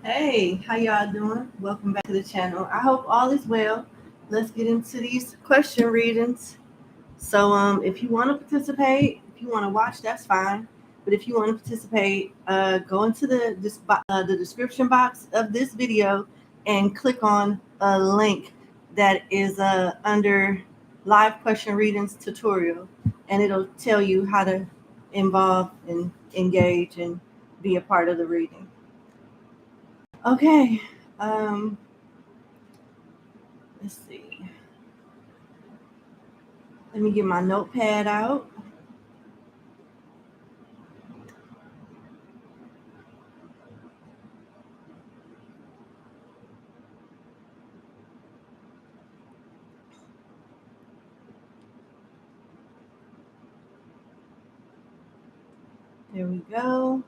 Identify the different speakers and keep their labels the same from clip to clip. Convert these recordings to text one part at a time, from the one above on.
Speaker 1: Hey, how y'all doing? Welcome back to the channel. I hope all is well. Let's get into these question readings. So, if you want to participate, if you want to watch, that's fine. But if you want to participate, go into the description box of this video and click on a link that is under live question readings tutorial, and it'll tell you how to involve and engage and be a part of the reading. Okay. Um, let's see. Let me get my notepad out. There we go.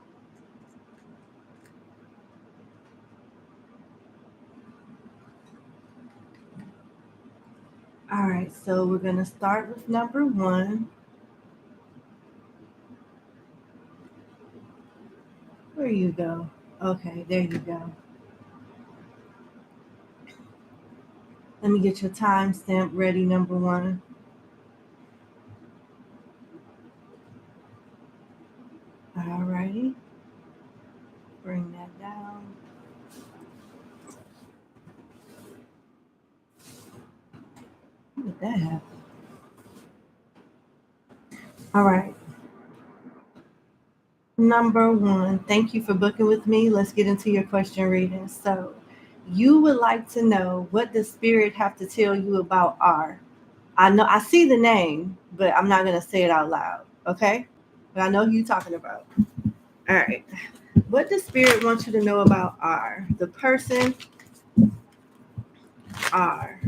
Speaker 1: All right, so we're going to start with number 1. Where you go? Okay, there you go. Let me get your timestamp ready, number 1. All righty. Bring that down. How did that happen? All right. Number 1, thank you for booking with me. Let's get into your question reading. So, you would like to know, what does Spirit have to tell you about R? I know I see the name, but I'm not gonna say it out loud, okay? But I know who you're talking about. All right. What does Spirit want you to know about R? The person R.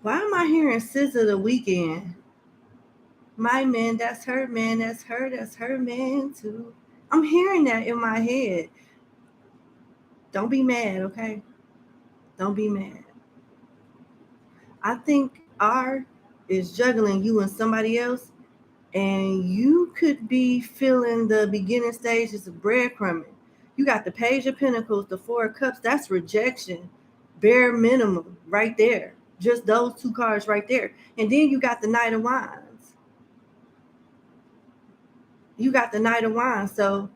Speaker 1: Why am I hearing Scissor the Weekend? My man, that's her man, that's her man too. I'm hearing that in my head. Don't be mad, okay? Don't be mad. I think R is juggling you and somebody else, and you could be feeling the beginning stages of breadcrumbing. You got the Page of Pentacles, the Four of Cups. That's rejection, bare minimum, right there. Just those 2 cards right there. And then you got the Knight of Wands. So,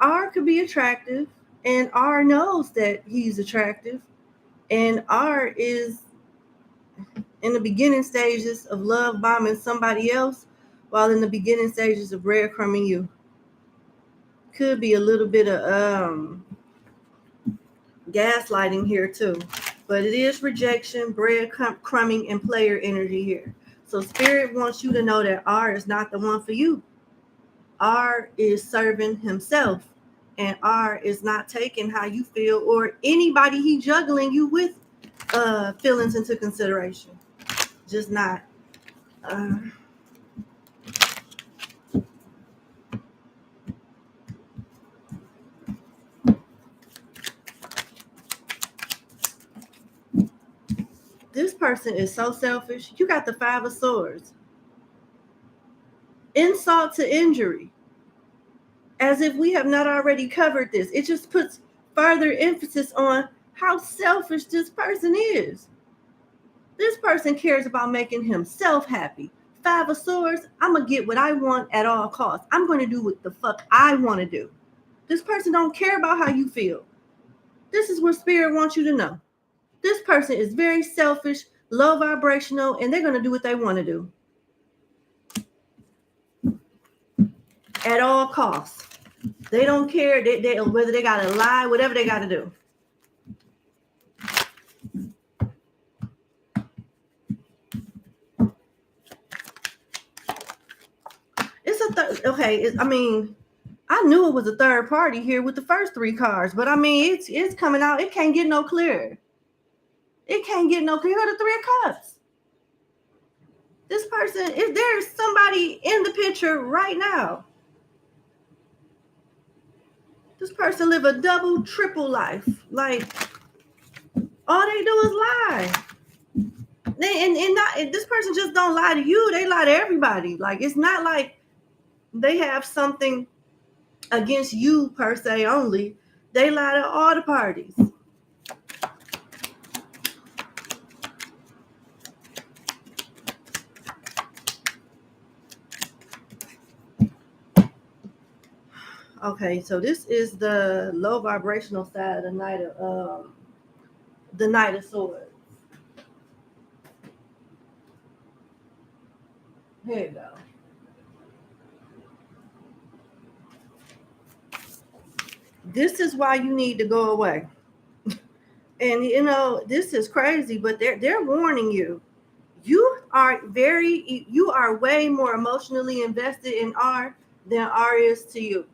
Speaker 1: R could be attractive, and R knows that he's attractive, and R is in the beginning stages of love bombing somebody else, while in the beginning stages of breadcrumbing you. Could be a little bit of gaslighting here too, but it is rejection, breadcrumbing, and player energy here. So Spirit wants you to know that R is not the one for you. R is serving himself, and R is not taking how you feel or anybody he juggling you with feelings into consideration. Just not. This person is so selfish. You got the 5 of Swords. Insult to injury. As if we have not already covered this. It just puts further emphasis on how selfish this person is. This person cares about making himself happy. 5 of Swords, I'm going to get what I want at all costs. I'm going to do what the fuck I want to do. This person don't care about how you feel. This is what Spirit wants you to know. This person is very selfish, low vibrational, and they're going to do what they want to do. At all costs. They don't care whether they got to lie, whatever they got to do. It's a okay. I knew it was a third party here with the first three cards, but I mean, it's coming out. It can't get no clearer. It can't get no clearer. The Three of Cups. This person, if there's somebody in the picture right now, this person live a double, triple life. Like, all they do is lie. This person just don't lie to you. They lie to everybody. Like, it's not like they have something against you per se only. They lie to all the parties. Okay, so this is the low vibrational side of the Knight of Swords. Here you go. This is why you need to go away. And you know, this is crazy, but they're warning you. You are way more emotionally invested in R than R is to you.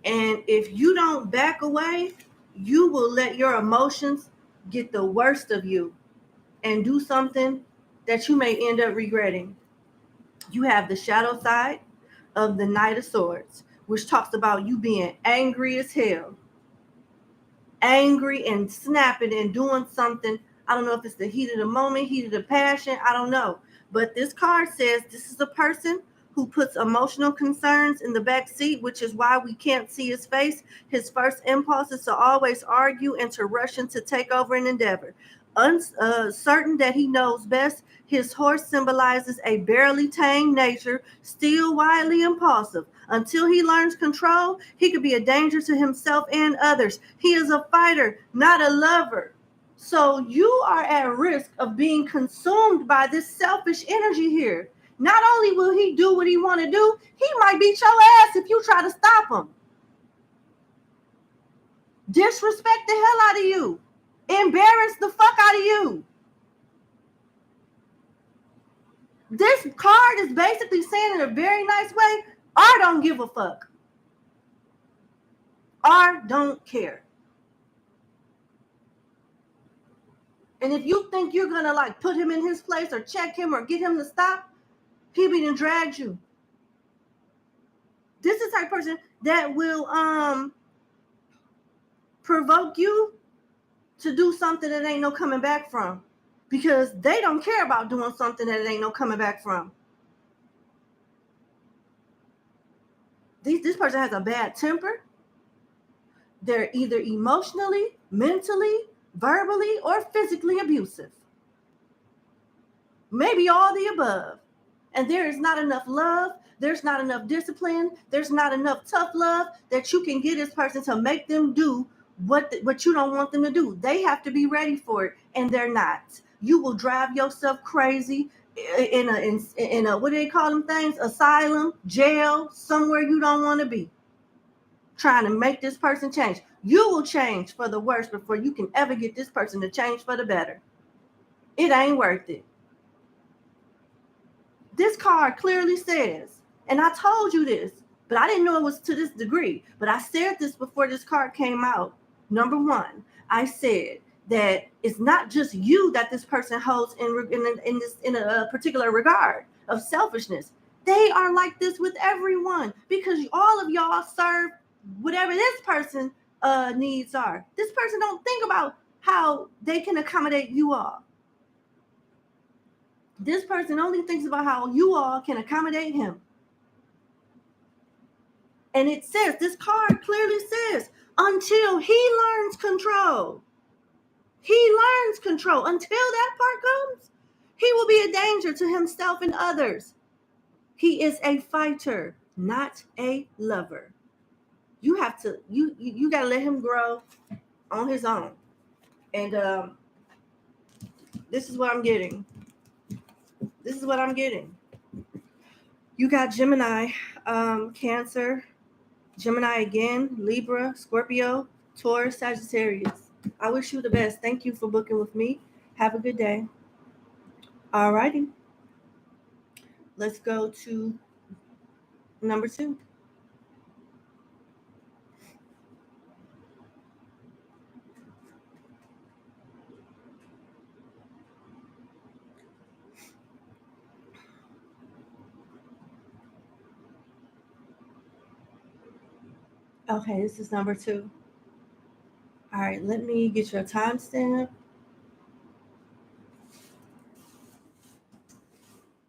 Speaker 1: And if you don't back away, you will let your emotions get the worst of you and do something that you may end up regretting. You have the shadow side of the Knight of Swords, which talks about you being angry as hell. Angry and snapping and doing something. I don't know if it's the heat of the moment, heat of the passion. I don't know. But this card says this is a person who puts emotional concerns in the back seat, which is why we can't see his face. His first impulse is to always argue and to rush into take over an endeavor. Certain that he knows best, his horse symbolizes a barely tamed nature, still wildly impulsive. Until he learns control, he could be a danger to himself and others. He is a fighter, not a lover. So you are at risk of being consumed by this selfish energy here. Not only will he do what he want to do, he might beat your ass if you try to stop him. Disrespect the hell out of you. Embarrass the fuck out of you. This card is basically saying in a very nice way, R don't give a fuck. R don't care. And if you think you're gonna like put him in his place or check him or get him to stop, he be done dragged you. This is the type of person that will provoke you to do something that ain't no coming back from, because they don't care about doing something that ain't no coming back from. This person has a bad temper. They're either emotionally, mentally, verbally, or physically abusive. Maybe all the above. And there is not enough love. There's not enough discipline. There's not enough tough love that you can get this person to make them do what you don't want them to do. They have to be ready for it, and they're not. You will drive yourself crazy in a what do they call them things? Asylum, jail, somewhere you don't want to be. Trying to make this person change. You will change for the worse before you can ever get this person to change for the better. It ain't worth it. This card clearly says, and I told you this, but I didn't know it was to this degree, but I said this before this card came out. Number one, I said that it's not just you that this person holds in a particular regard of selfishness. They are like this with everyone, because all of y'all serve whatever this person needs are. This person don't think about how they can accommodate you all. This person only thinks about how you all can accommodate him. And it says, this card clearly says, until he learns control. He learns control. Until that part comes, he will be a danger to himself and others. He is a fighter, not a lover. You have to, you got to let him grow on his own. And this is what I'm getting. This is what I'm getting. You got Gemini, Cancer, Gemini again, Libra, Scorpio, Taurus, Sagittarius. I wish you the best. Thank you for booking with me. Have a good day. All righty. Let's go to number 2. Okay, this is number 2. All right, let me get your timestamp.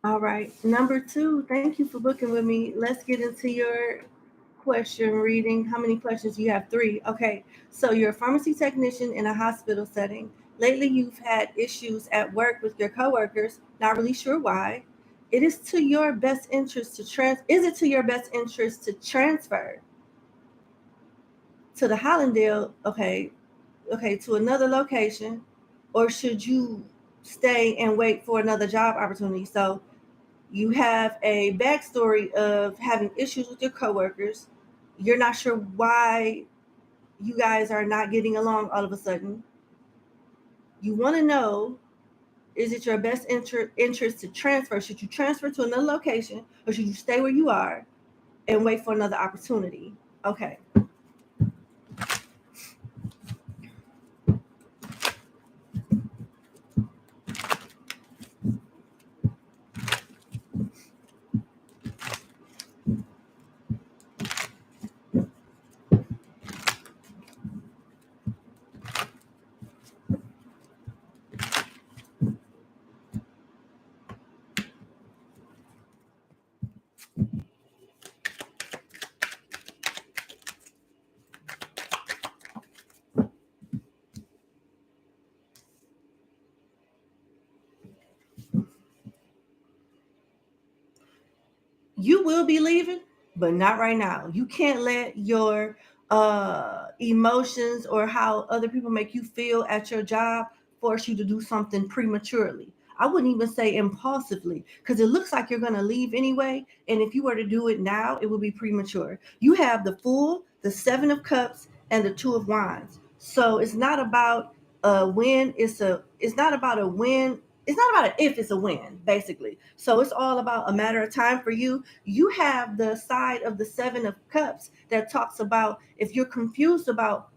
Speaker 1: All right, number 2, thank you for booking with me. Let's get into your question reading. How many questions? You have 3. Okay, so you're a pharmacy technician in a hospital setting. Lately, you've had issues at work with your coworkers, not really sure why. It is to your best interest to is it to your best interest to transfer to the Hollandale, okay, to another location, or should you stay and wait for another job opportunity? So you have a backstory of having issues with your coworkers. You're not sure why you guys are not getting along all of a sudden. You want to know, is it your best interest to transfer? Should you transfer to another location, or should you stay where you are and wait for another opportunity? Okay. You will be leaving, but not right now. You can't let your emotions or how other people make you feel at your job force you to do something prematurely. I wouldn't even say impulsively, because it looks like you're going to leave anyway. And if you were to do it now, it would be premature. You have the Fool, the 7 of Cups, and the 2 of Wands. So it's not about a win. It's not about a win. It's not about an if, it's a win, basically. So it's all about a matter of time for you. You have the side of the 7 of Cups that talks about if you're confused about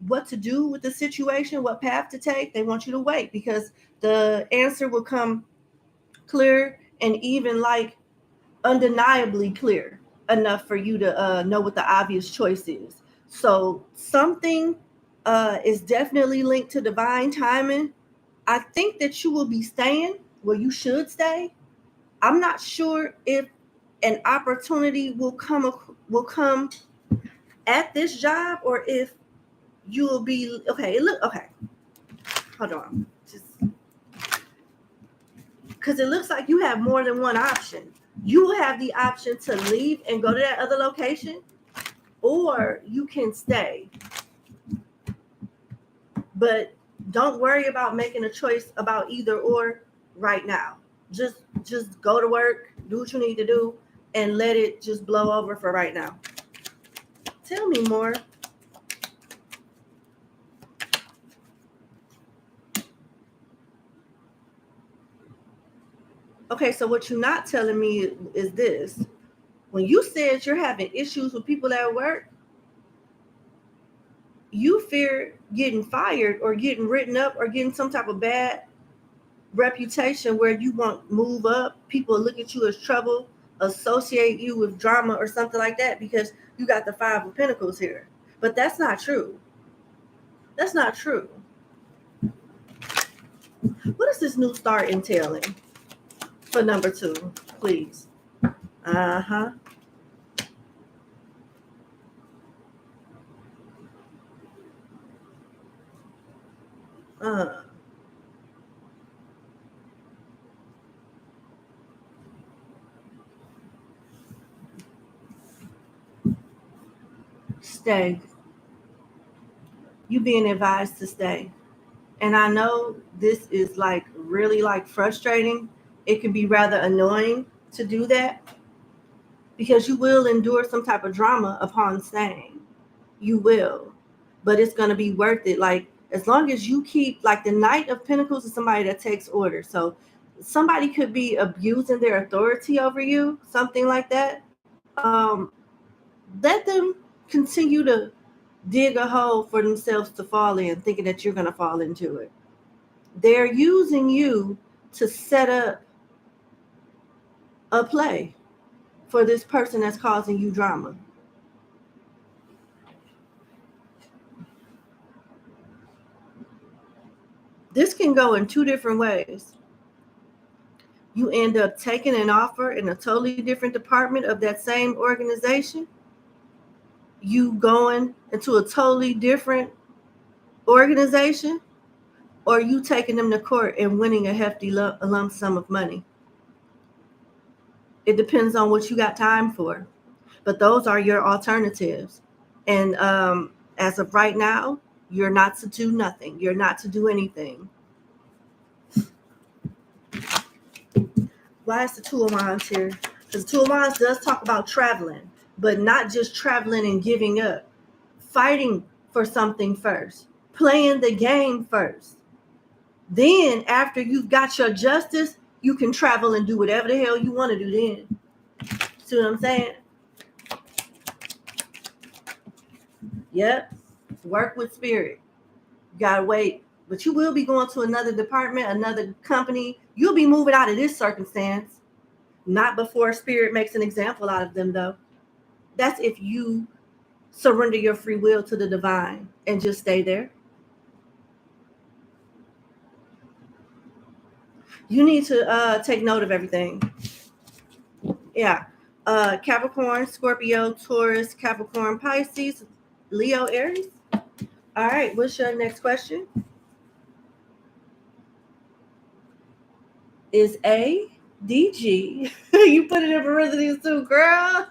Speaker 1: what to do with the situation, what path to take, they want you to wait, because the answer will come clear and even like undeniably clear enough for you to know what the obvious choice is. So something is definitely linked to divine timing. I think that you will be staying where you should stay. I'm not sure if an opportunity will come at this job, or if you will be okay. Look, okay, hold on, just because it looks like you have more than one option. You will have the option to leave and go to that other location, or you can stay. But don't worry about making a choice about either or right now. Just go to work, do what you need to do, and let it just blow over for right now. Tell me more. Okay, so what you're not telling me is this. When you said you're having issues with people at work, you fear getting fired or getting written up or getting some type of bad reputation where you won't move up. People look at you as trouble, associate you with drama or something like that, because you got the 5 of Pentacles here. But that's not true. That's not true. What is this new start entailing for number 2, please? Uh-huh. Uh. Stay. You being advised to stay. And I know this is like really like frustrating. It can be rather annoying to do that, because you will endure some type of drama upon staying. You will. But it's going to be worth it. Like, as long as you keep, like, the Knight of Pentacles is somebody that takes orders. So somebody could be abusing their authority over you, something like that. Let them continue to dig a hole for themselves to fall in, thinking that you're going to fall into it. They're using you to set up a play for this person that's causing you drama. can go in two different ways. You end up taking an offer in a totally different department of that same organization. You going into a totally different organization, or you taking them to court and winning a hefty lump sum of money. It depends on what you got time for. But those are your alternatives. And as of right now, you're not to do nothing. You're not to do anything. Why is the Two of Wands here? Because the Two of Wands does talk about traveling, but not just traveling and giving up. Fighting for something first. Playing the game first. Then, after you've got your justice, you can travel and do whatever the hell you want to do then. See what I'm saying? Yep. Work with spirit. You gotta wait. But you will be going to another department, another company. You'll be moving out of this circumstance. Not before spirit makes an example out of them, though. That's if you surrender your free will to the divine and just stay there. You need to take note of everything. Yeah. Capricorn, Scorpio, Taurus, Capricorn, Pisces, Leo, Aries. All right. What's your next question? Is ADG, you put it in parentheses too, girl.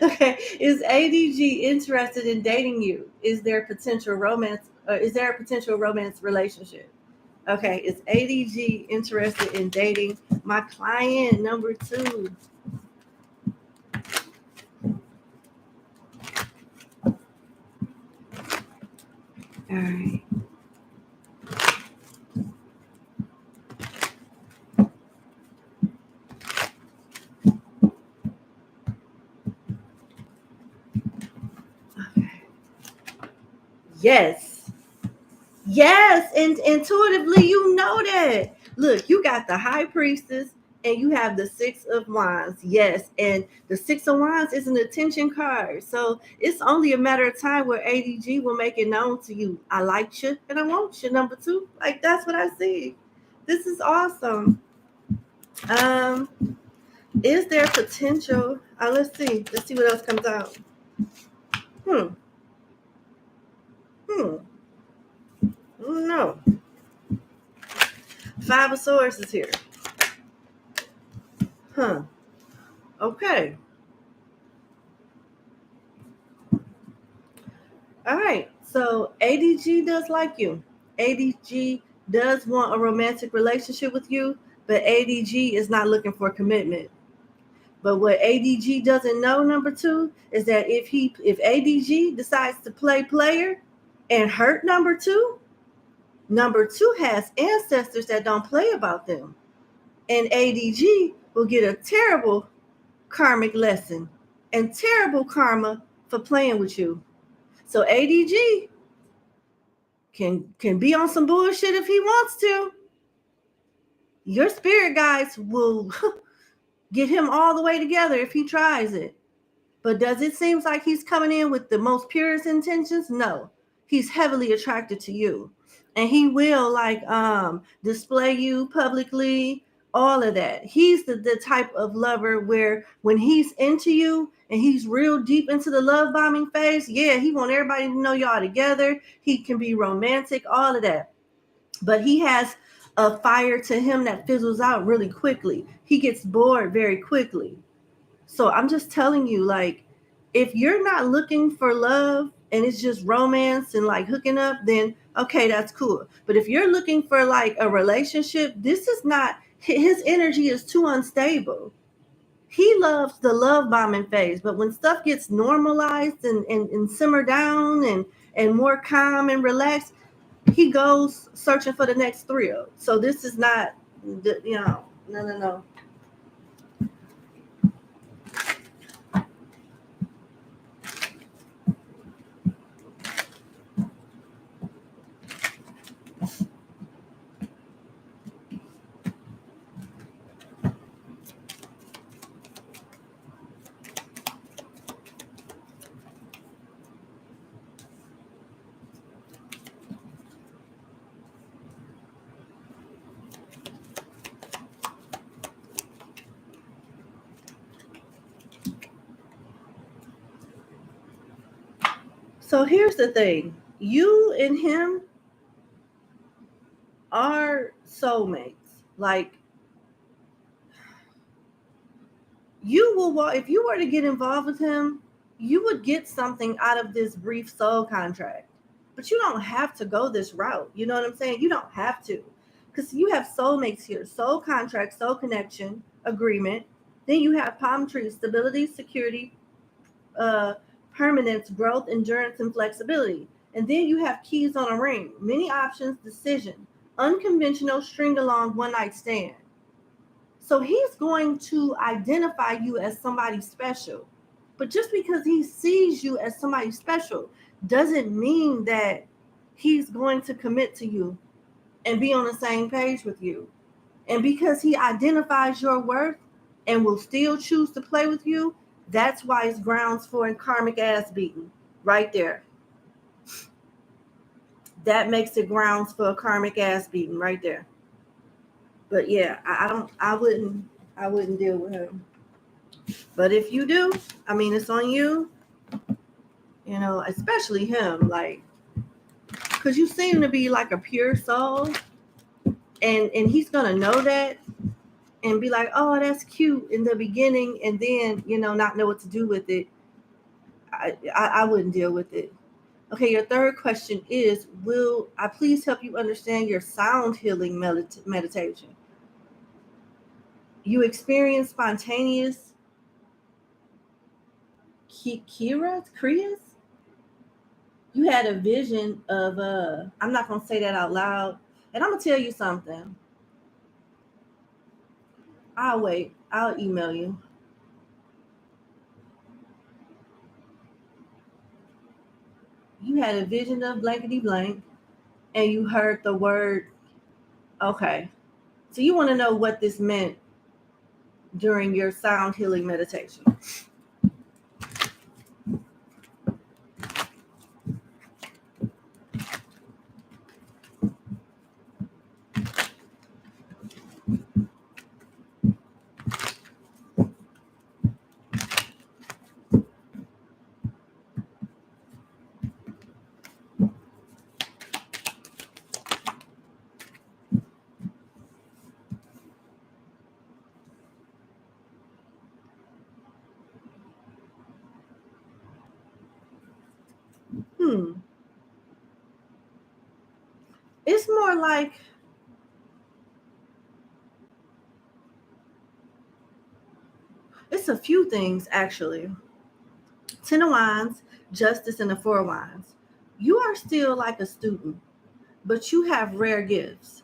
Speaker 1: Okay. Is ADG interested in dating you? Is there potential romance? Is there a potential romance relationship? Okay. Is ADG interested in dating my client number 2? All right. Okay. Yes. Yes. And intuitively, you know that. Look, you got the High Priestess and you have the 6 of Wands. Yes. And the 6 of Wands is an attention card. So it's only a matter of time where ADG will make it known to you. I like you and I want you, number 2. Like, that's what I see. This is awesome. Is there potential? Let's see. Let's see what else comes out. No. 5 of Swords is here. Okay. All right. So ADG does like you. ADG does want a romantic relationship with you, but ADG is not looking for commitment. But what ADG doesn't know, number 2, is that if ADG decides to play player and hurt number 2 has ancestors that don't play about them. And ADG will get a terrible karmic lesson and terrible karma for playing with you. So ADG can be on some bullshit if he wants to. Your spirit guides will get him all the way together if he tries it. But does it seem like he's coming in with the most purest intentions? No. He's heavily attracted to you. And he will display you publicly, all of that. He's the type of lover where when he's into you and he's real deep into the love bombing phase, yeah, he wants everybody to know y'all together. He can be romantic, all of that. But he has a fire to him that fizzles out really quickly. He gets bored very quickly. So I'm just telling you, like, if you're not looking for love and it's just romance and like hooking up, then okay, that's cool. But if you're looking for like a relationship, this is not, his energy is too unstable. He loves the love bombing phase, but when stuff gets normalized and simmer down and more calm and relaxed, he goes searching for the next thrill. So this is not, no. So here's the thing. You and him are soulmates. Like, you will walk, if you were to get involved with him, you would get something out of this brief soul contract. But you don't have to go this route. You know what I'm saying? You don't have to. Because you have soulmates here. Soul contract, soul connection, agreement. Then you have palm trees, stability, security, permanence, growth, endurance, and flexibility. And then you have keys on a ring, many options, decision, unconventional, string along, one night stand. So he's going to identify you as somebody special. But just because he sees you as somebody special doesn't mean that he's going to commit to you and be on the same page with you. And because he identifies your worth and will still choose to play with you, that's why it's grounds for a karmic ass beating right there. That makes it grounds for a karmic ass beating right there. But yeah, I wouldn't deal with him. But if you do, I mean, it's on you. You know, especially him, like, because you seem to be like a pure soul, and he's gonna know that and be like, oh, that's cute in the beginning, and then, you know, not know what to do with it. I wouldn't deal with it. Okay, your third question is, will I please help you understand your sound healing meditation? You experience spontaneous Kriyas? You had a vision of, I'm not going to say that out loud. And I'm going to tell you something. I'll wait. I'll email you. You had a vision of blankety blank, and you heard the word. Okay. So you want to know what this meant during your sound healing meditation. It's more like it's a few things, actually. 10 of Wands, Justice, and the 4 of Wands. You are still like a student, but you have rare gifts.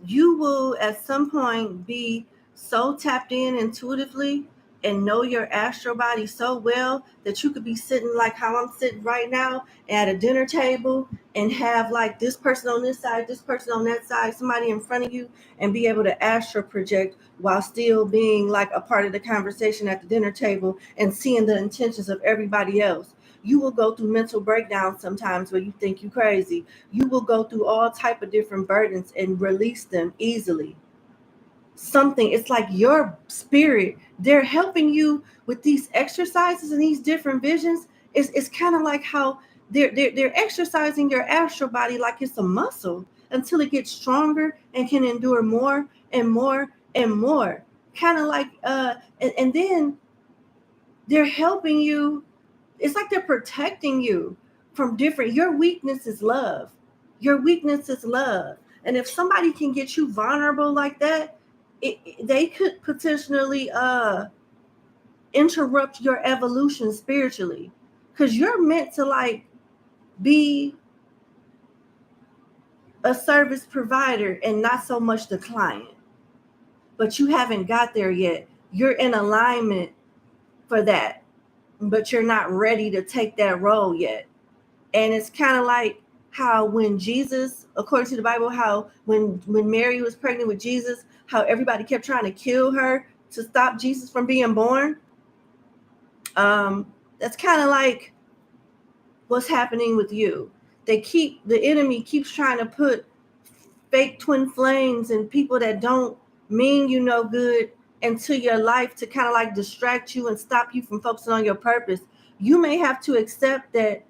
Speaker 1: You will at some point be so tapped in intuitively and know your astral body so well that you could be sitting like how I'm sitting right now at a dinner table and have like this person on this side, this person on that side, somebody in front of you, and be able to astral project while still being like a part of the conversation at the dinner table and seeing the intentions of everybody else. You will go through mental breakdowns sometimes where you think you're crazy. You will go through all type of different burdens and release them easily. Something, it's like your spirit, they're helping you with these exercises and these different visions. It's kind of like how they're exercising your astral body like it's a muscle until it gets stronger and can endure more and more and more. Kind of like and then they're helping you. It's like they're protecting you from different. Your weakness is love. Your weakness is love. And if somebody can get you vulnerable like that, they could potentially interrupt your evolution spiritually, because you're meant to like be a service provider and not so much the client. But you haven't got there yet. You're in alignment for that, but you're not ready to take that role yet. And it's kind of like how when Jesus, according to the Bible, how when Mary was pregnant with Jesus, how everybody kept trying to kill her to stop Jesus from being born. That's kind of like what's happening with you. The enemy keeps trying to put fake twin flames and people that don't mean you no good into your life to kind of like distract you and stop you from focusing on your purpose. You may have to accept that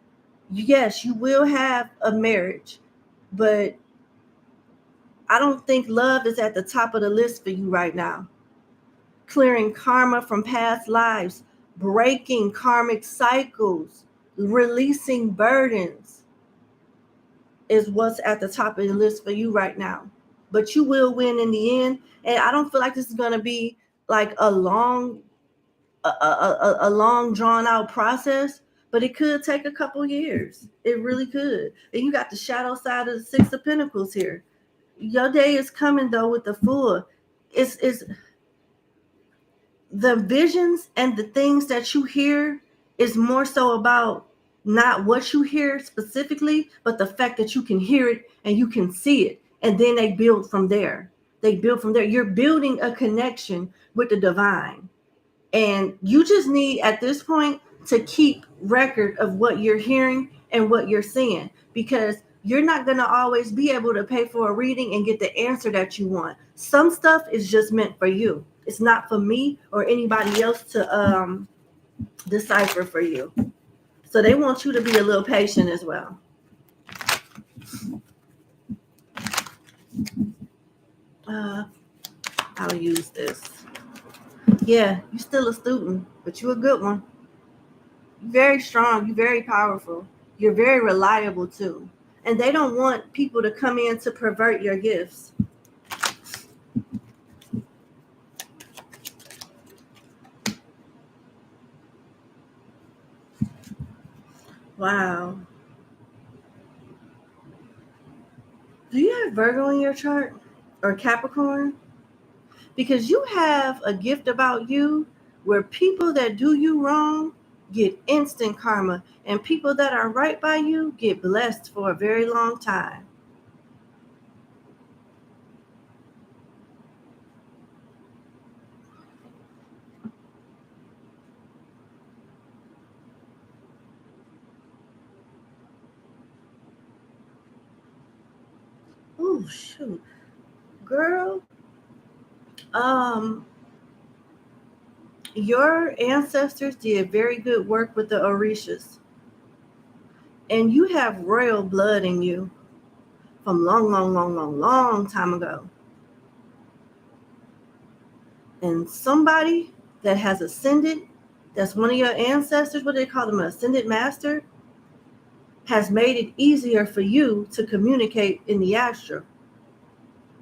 Speaker 1: Yes, you will have a marriage, but I don't think love is at the top of the list for you right now. Clearing karma from past lives, breaking karmic cycles, releasing burdens is what's at the top of the list for you right now. But you will win in the end. And I don't feel like this is going to be like a long drawn out process, but it could take a couple years. It really could. And you got the shadow side of the Six of Pentacles here. Your day is coming though with the Fool. It's the visions and the things that you hear is more so about not what you hear specifically, but the fact that you can hear it and you can see it. And then they build from there. They build from there. You're building a connection with the divine. And you just need at this point to keep record of what you're hearing and what you're seeing, because you're not going to always be able to pay for a reading and get the answer that you want. Some stuff is just meant for you. It's not for me or anybody else to decipher for you. So they want you to be a little patient as well. I'll use this. Yeah, you're still a student, but you're a good one. You're very strong. You're very powerful. You're very reliable too. And they don't want people to come in to pervert your gifts. Wow. Do you have Virgo in your chart or Capricorn? Because you have a gift about you where people that do you wrong get instant karma, and people that are right by you get blessed for a very long time. Oh shoot. Girl, um your ancestors did very good work with the Orishas. And you have royal blood in you from long time ago. And somebody that has ascended, that's one of your ancestors, what do they call them, an ascended master, has made it easier for you to communicate in the astral.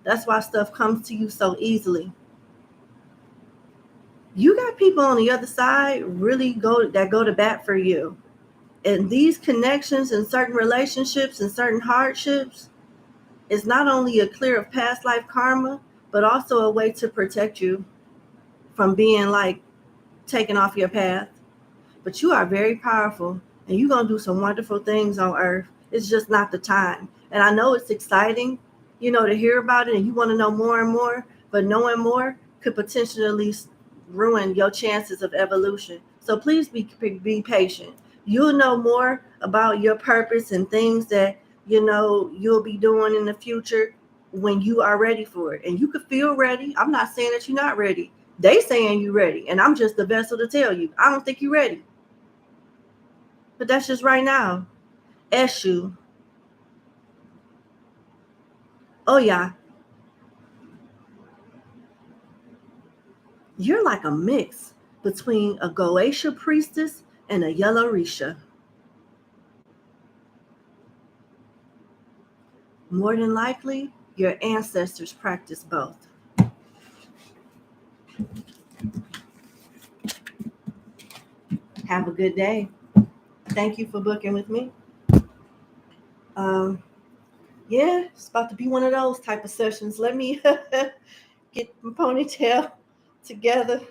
Speaker 1: That's why stuff comes to you so easily. You got people on the other side really go to bat for you. And these connections and certain relationships and certain hardships is not only a clear of past life karma, but also a way to protect you from being like taken off your path. But you are very powerful and you're going to do some wonderful things on earth. It's just not the time. And I know it's exciting, to hear about it and you want to know more and more, but knowing more could potentially ruin your chances of evolution. So please be patient. You'll know more about your purpose and things that, you'll be doing in the future when you are ready for it. And you could feel ready. I'm not saying that you're not ready. They saying you ready. And I'm just the vessel to tell you, I don't think you're ready. But that's just right now. Eshu. Oh yeah. You're like a mix between a Goetia priestess and a yellow Risha. More than likely, your ancestors practiced both. Have a good day. Thank you for booking with me. Yeah, it's about to be one of those type of sessions. Let me get my ponytail together.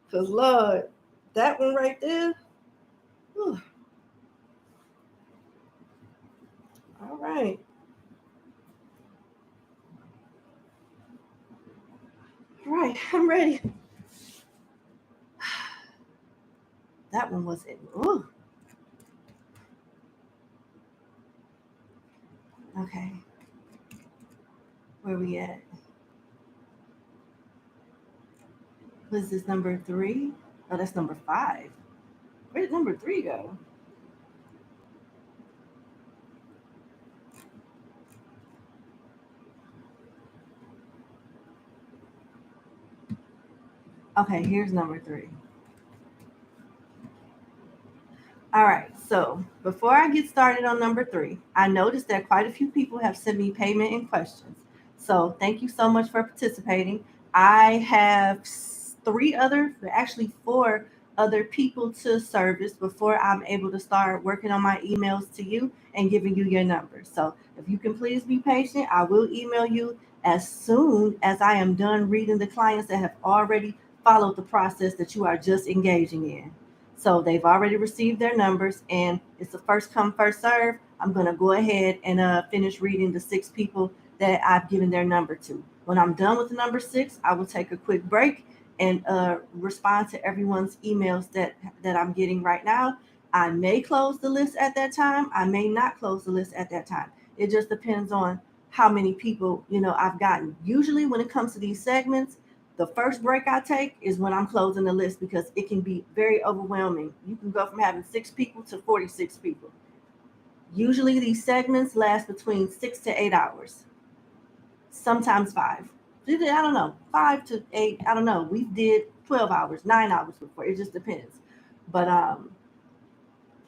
Speaker 1: Because, Lord, that one right there. Whew. All right. All right, I'm ready. That one was it. Ooh. Okay. Where we at? Was this number 3? Oh, that's number 5. Where did number 3 go? Okay, here's number 3. All right, so before I get started on number 3, I noticed that quite a few people have sent me payment and questions. So thank you so much for participating. I have 4 other people to service before I'm able to start working on my emails to you and giving you your numbers. So if you can please be patient, I will email you as soon as I am done reading the clients that have already followed the process that you are just engaging in. So they've already received their numbers, and it's a first come, first serve. I'm going to go ahead and finish reading the 6 people that I've given their number to. When I'm done with the number 6, I will take a quick break and respond to everyone's emails that I'm getting right now. I may close the list at that time. I may not close the list at that time. It just depends on how many people I've gotten. Usually, when it comes to these segments, the first break I take is when I'm closing the list because it can be very overwhelming. You can go from having 6 people to 46 people. Usually these segments last between 6 to 8 hours, sometimes 5. I don't know, 5 to 8. I don't know. We did 12 hours, 9 hours before. It just depends. But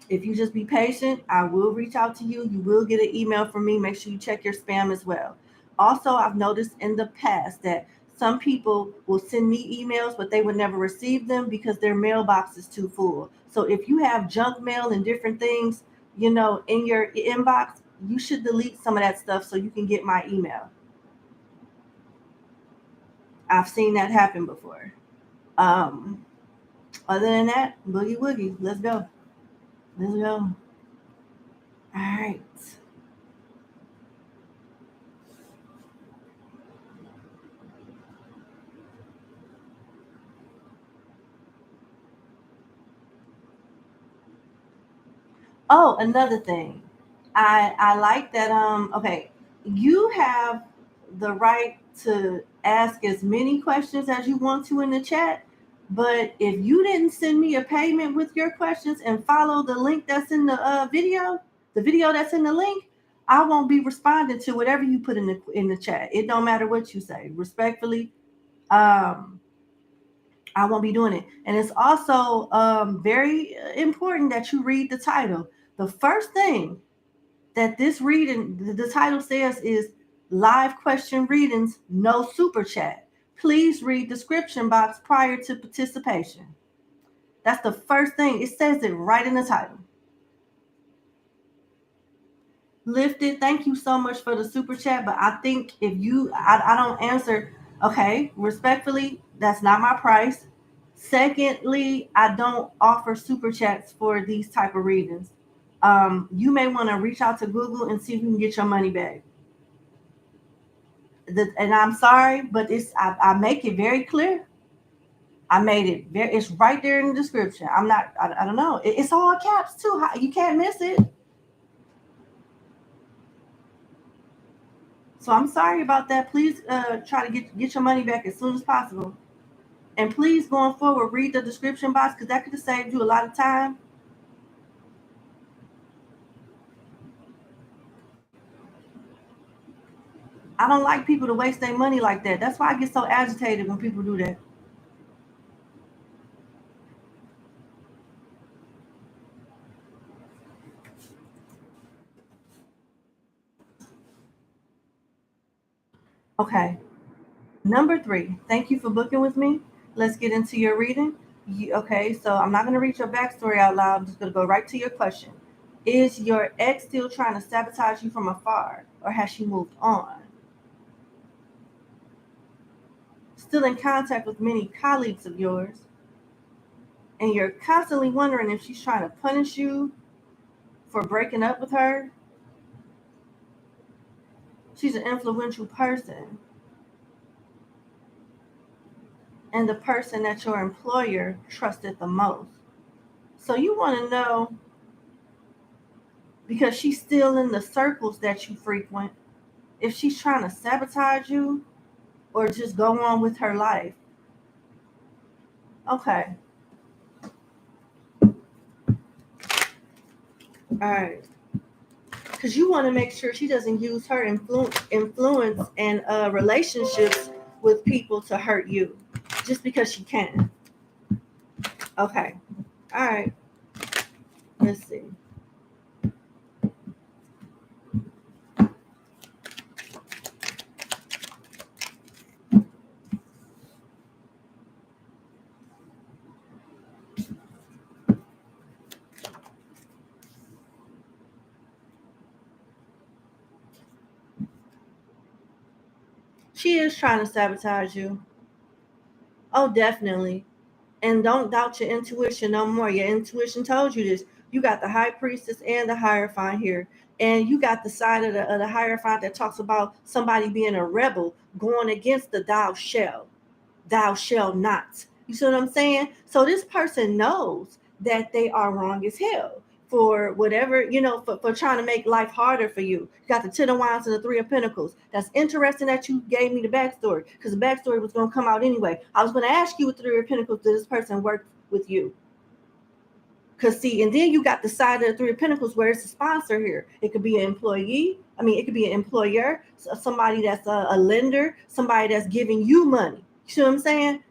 Speaker 1: if you just be patient, I will reach out to you. You will get an email from me. Make sure you check your spam as well. Also, I've noticed in the past that some people will send me emails, but they would never receive them because their mailbox is too full. So if you have junk mail and different things, in your inbox, you should delete some of that stuff so you can get my email. I've seen that happen before. Um, Other than that, boogie woogie. Let's go. Let's go. All right. Oh, another thing. I like that okay, you have the right to ask as many questions as you want to in the chat, but if you didn't send me a payment with your questions and follow the link that's in the video that's in the link, I won't be responding to whatever you put in the chat. It don't matter what you say. Respectfully, um I won't be doing it. And it's also very important that you read the title. The first thing that this reading, the title says is live question readings, no super chat. Please read description box prior to participation. That's the first thing. It says it right in the title. Lifted, thank you so much for the super chat. But I think if I don't answer, okay, respectfully, that's not my price. Secondly, I don't offer super chats for these type of readings. You may want to reach out to Google and see if you can get your money back. And I'm sorry, but I make it very clear. I made it very. It's right there in the description. I'm not. I don't know. It's all caps too. You can't miss it. So I'm sorry about that. Please try to get your money back as soon as possible. And please, going forward, read the description box because that could have saved you a lot of time. I don't like people to waste their money like that. That's why I get so agitated when people do that. Okay. Number 3, thank you for booking with me. Let's get into your reading. Okay, so I'm not going to read your backstory out loud. I'm just going to go right to your question. Is your ex still trying to sabotage you from afar, or has she moved on? Still in contact with many colleagues of yours, and you're constantly wondering if she's trying to punish you for breaking up with her. She's an influential person, and the person that your employer trusted the most. So you want to know, because she's still in the circles that you frequent, if she's trying to sabotage you or just go on with her life. Okay. All right. Because you want to make sure she doesn't use her influence and relationships with people to hurt you. just because she can. Okay. All right. Let's see. She is trying to sabotage you. Oh, definitely. And don't doubt your intuition no more. Your intuition told you this. You got the high priestess and the hierophant here. And you got the side of the hierophant that talks about somebody being a rebel going against the thou shall not. You see what I'm saying? So this person knows that they are wrong as hell for whatever, for trying to make life harder for you. You got the Ten of Wands and the Three of Pentacles. That's interesting that you gave me the backstory, because the backstory was going to come out anyway. I was going to ask you with the Three of Pentacles, did this person work with you? Because see, and then you got the side of the Three of Pentacles where it's a sponsor here. It could be an employee. It could be an employer, somebody that's a lender, somebody that's giving you money. You see what I'm saying?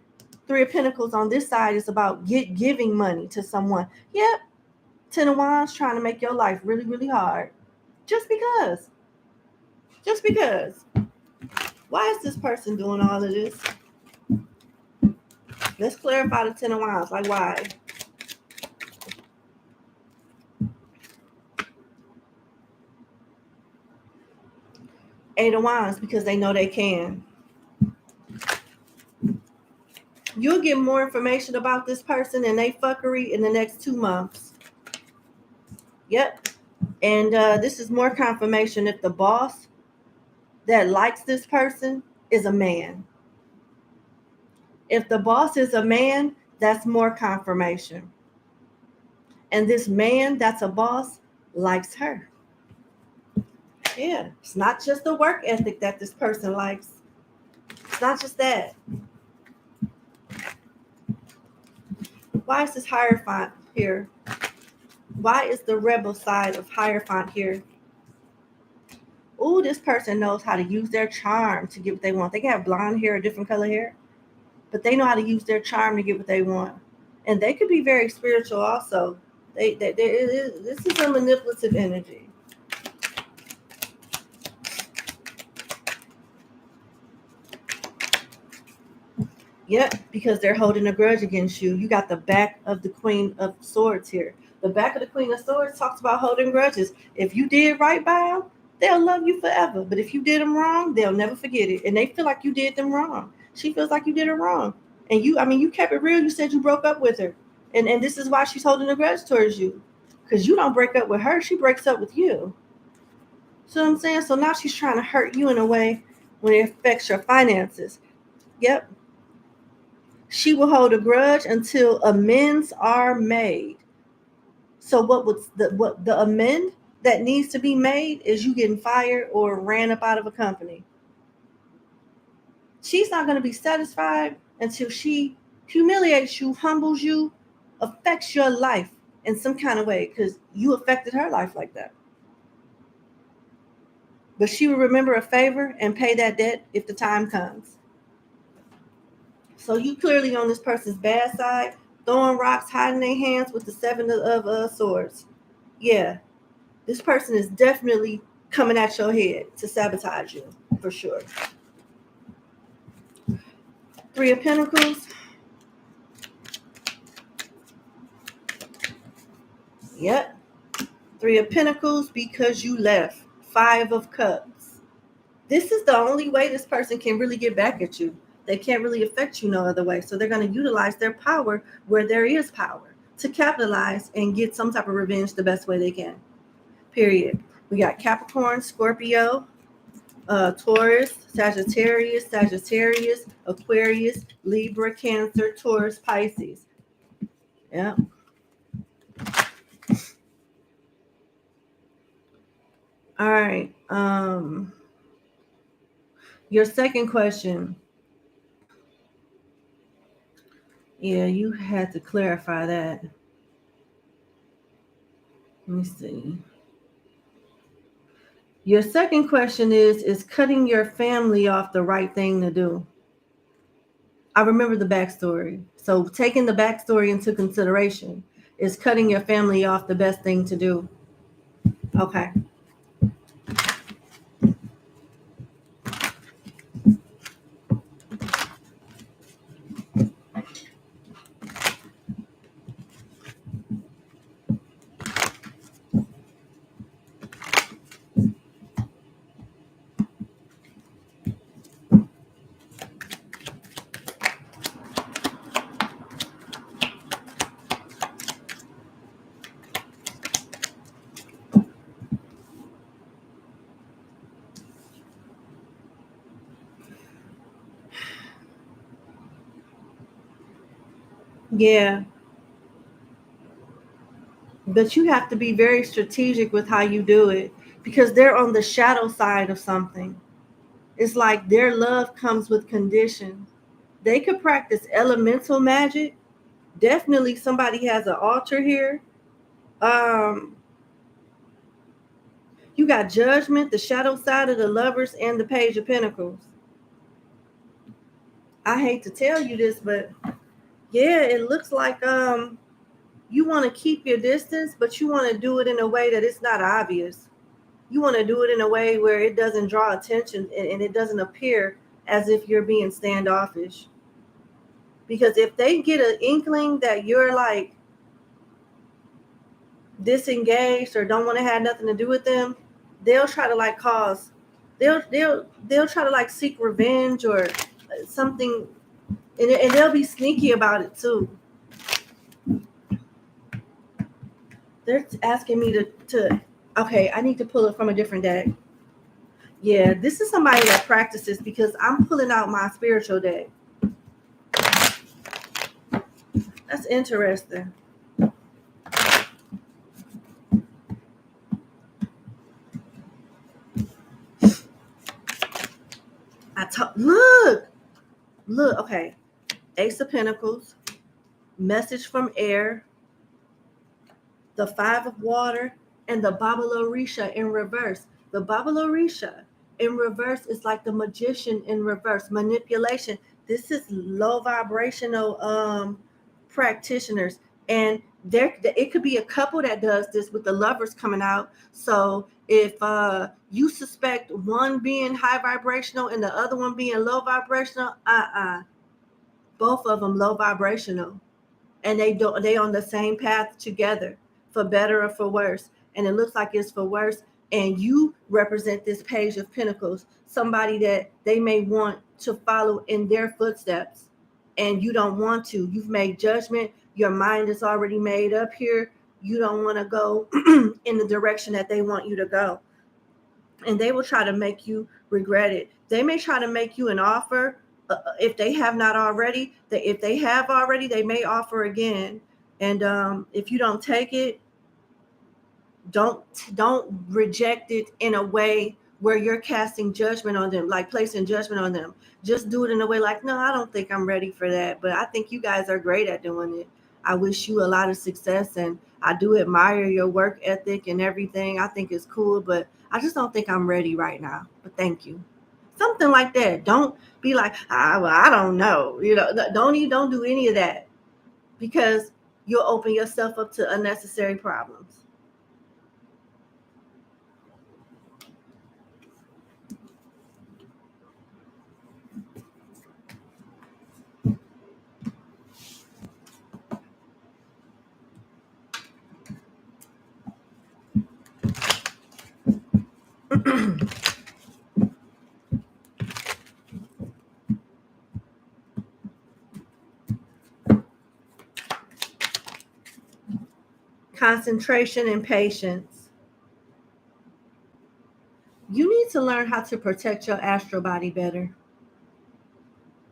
Speaker 1: Three of Pentacles on this side is about giving money to someone. Yep. Ten of Wands trying to make your life really, really hard. Just because. Just because. Why is this person doing all of this? Let's clarify the Ten of Wands. Like, why? Eight of Wands, because they know they can. You'll get more information about this person and they fuckery in the next 2 months. Yep. And this is more confirmation if the boss that likes this person is a man. If the boss is a man, that's more confirmation. And this man that's a boss likes her. Yeah, it's not just the work ethic that this person likes. It's not just that. Why is this Hierophant here? Why is the rebel side of Hierophant here? Oh, this person knows how to use their charm to get what they want. They can have blonde hair or different color hair, but they know how to use their charm to get what they want. And they could be very spiritual also. This is a manipulative energy. Yep, because they're holding a grudge against you. You got the back of the Queen of Swords here. The back of the Queen of Swords talks about holding grudges. If you did right by them, they'll love you forever. But if you did them wrong, they'll never forget it. And they feel like you did them wrong. She feels like you did her wrong. And you kept it real. You said you broke up with her. And this is why she's holding a grudge towards you. Because you don't break up with her. She breaks up with you. See what I'm saying? So now she's trying to hurt you in a way when it affects your finances. Yep. She will hold a grudge until amends are made. So what the amend that needs to be made is you getting fired or ran up out of a company. She's not going to be satisfied until she humiliates you, humbles you, affects your life in some kind of way, because you affected her life like that. But she will remember a favor and pay that debt if the time comes. So you clearly on this person's bad side, throwing rocks, hiding their hands with the Seven of Swords. Yeah, this person is definitely coming at your head to sabotage you, for sure. Three of Pentacles. Yep. Three of Pentacles, because you left. Five of Cups. This is the only way this person can really get back at you. They can't really affect you no other way. So they're going to utilize their power where there is power to capitalize and get some type of revenge the best way they can. Period. We got Capricorn, Scorpio, Taurus, Sagittarius, Aquarius, Libra, Cancer, Taurus, Pisces. Yeah. All right. Your second question. Yeah, you had to clarify that. Let me see. Your second question is cutting your family off the right thing to do? I remember the backstory. So taking the backstory into consideration, is cutting your family off the best thing to do? Okay. Yeah. But you have to be very strategic with how you do it, because they're on the shadow side of something. It's like their love comes with conditions. They could practice elemental magic. Definitely somebody has an altar here. Um, you got judgment, the shadow side of the lovers, and the page of pentacles. I hate to tell you this, but yeah, it looks like you want to keep your distance, but you want to do it in a way that it's not obvious. You want to do it in a way where it doesn't draw attention, and it doesn't appear as if you're being standoffish. Because if they get an inkling that you're like disengaged or don't want to have nothing to do with them, they'll try to like cause, they'll try to like seek revenge or something, and they'll be sneaky about it too. They're asking me to okay, I need to pull it from a different deck. Yeah, this is somebody that practices, because I'm pulling out my spiritual deck. That's interesting. Look, okay. Ace of Pentacles, message from air, the Five of Water, and the Baba Orisha in reverse. The Baba Orisha in reverse is like the magician in reverse, manipulation. This is low vibrational practitioners, and there it could be a couple that does this with the lovers coming out. So if you suspect one being high vibrational and the other one being low vibrational, both of them low vibrational, and they on the same path together, for better or for worse. And it looks like it's for worse, and you represent this page of pentacles, somebody that they may want to follow in their footsteps, and you don't want to. You've made judgment, your mind is already made up here. You don't want to go in the direction that they want you to go, and they will try to make you regret it. They may try to make you an offer, if they have not already. If they have already, they may offer again. And if you don't take it, don't reject it in a way where you're casting judgment on them, like placing judgment on them. Just do it in a way like, no, I don't think I'm ready for that, but I think you guys are great at doing it. I wish you a lot of success, and I do admire your work ethic and everything. I think it's cool, but I just don't think I'm ready right now, but thank you. Something like that. Don't be like, well, I don't know, don't do any of that, because you'll open yourself up to unnecessary problems. Concentration and patience. You need to learn how to protect your astral body better.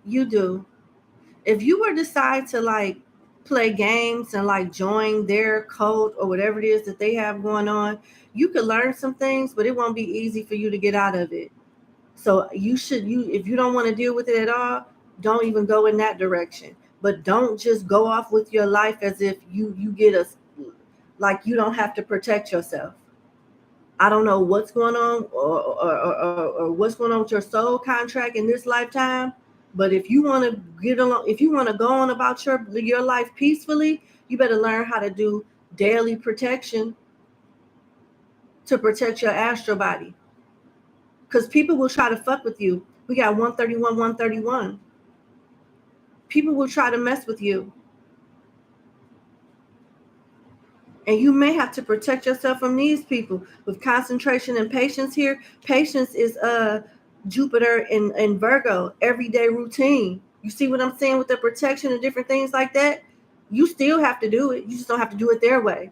Speaker 1: You do. If you were decide to like play games and like join their cult or whatever it is that they have going on, you could learn some things, but it won't be easy for you to get out of it. So you if you don't want to deal with it at all, don't even go in that direction. But don't just go off with your life as if you get a, like you don't have to protect yourself. I don't know what's going on, or what's going on with your soul contract in this lifetime, But if you want to get along, if you want to go on about your life peacefully, you better learn how to do daily protection to protect your astral body. Because people will try to fuck with you. We got 131, 131. People will try to mess with you. And you may have to protect yourself from these people. With concentration and patience here, patience is Jupiter in Virgo, everyday routine. You see what I'm saying with the protection and different things like that? You still have to do it. You just don't have to do it their way.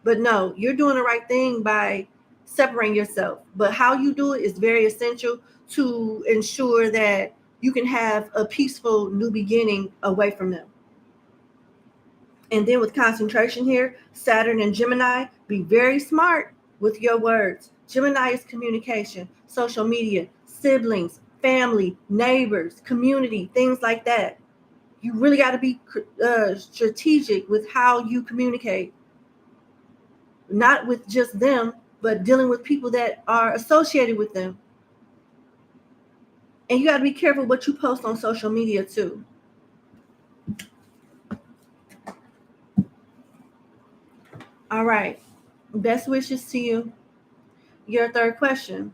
Speaker 1: But no, you're doing the right thing by separating yourself. But how you do it is very essential to ensure that you can have a peaceful new beginning away from them. And then with concentration here, Saturn and Gemini, be very smart with your words. Gemini is communication, social media, siblings, family, neighbors, community, things like that. You really got to be strategic with how you communicate. Not with just them, but dealing with people that are associated with them. And you got to be careful what you post on social media too. All right. Best wishes to you. Your third question.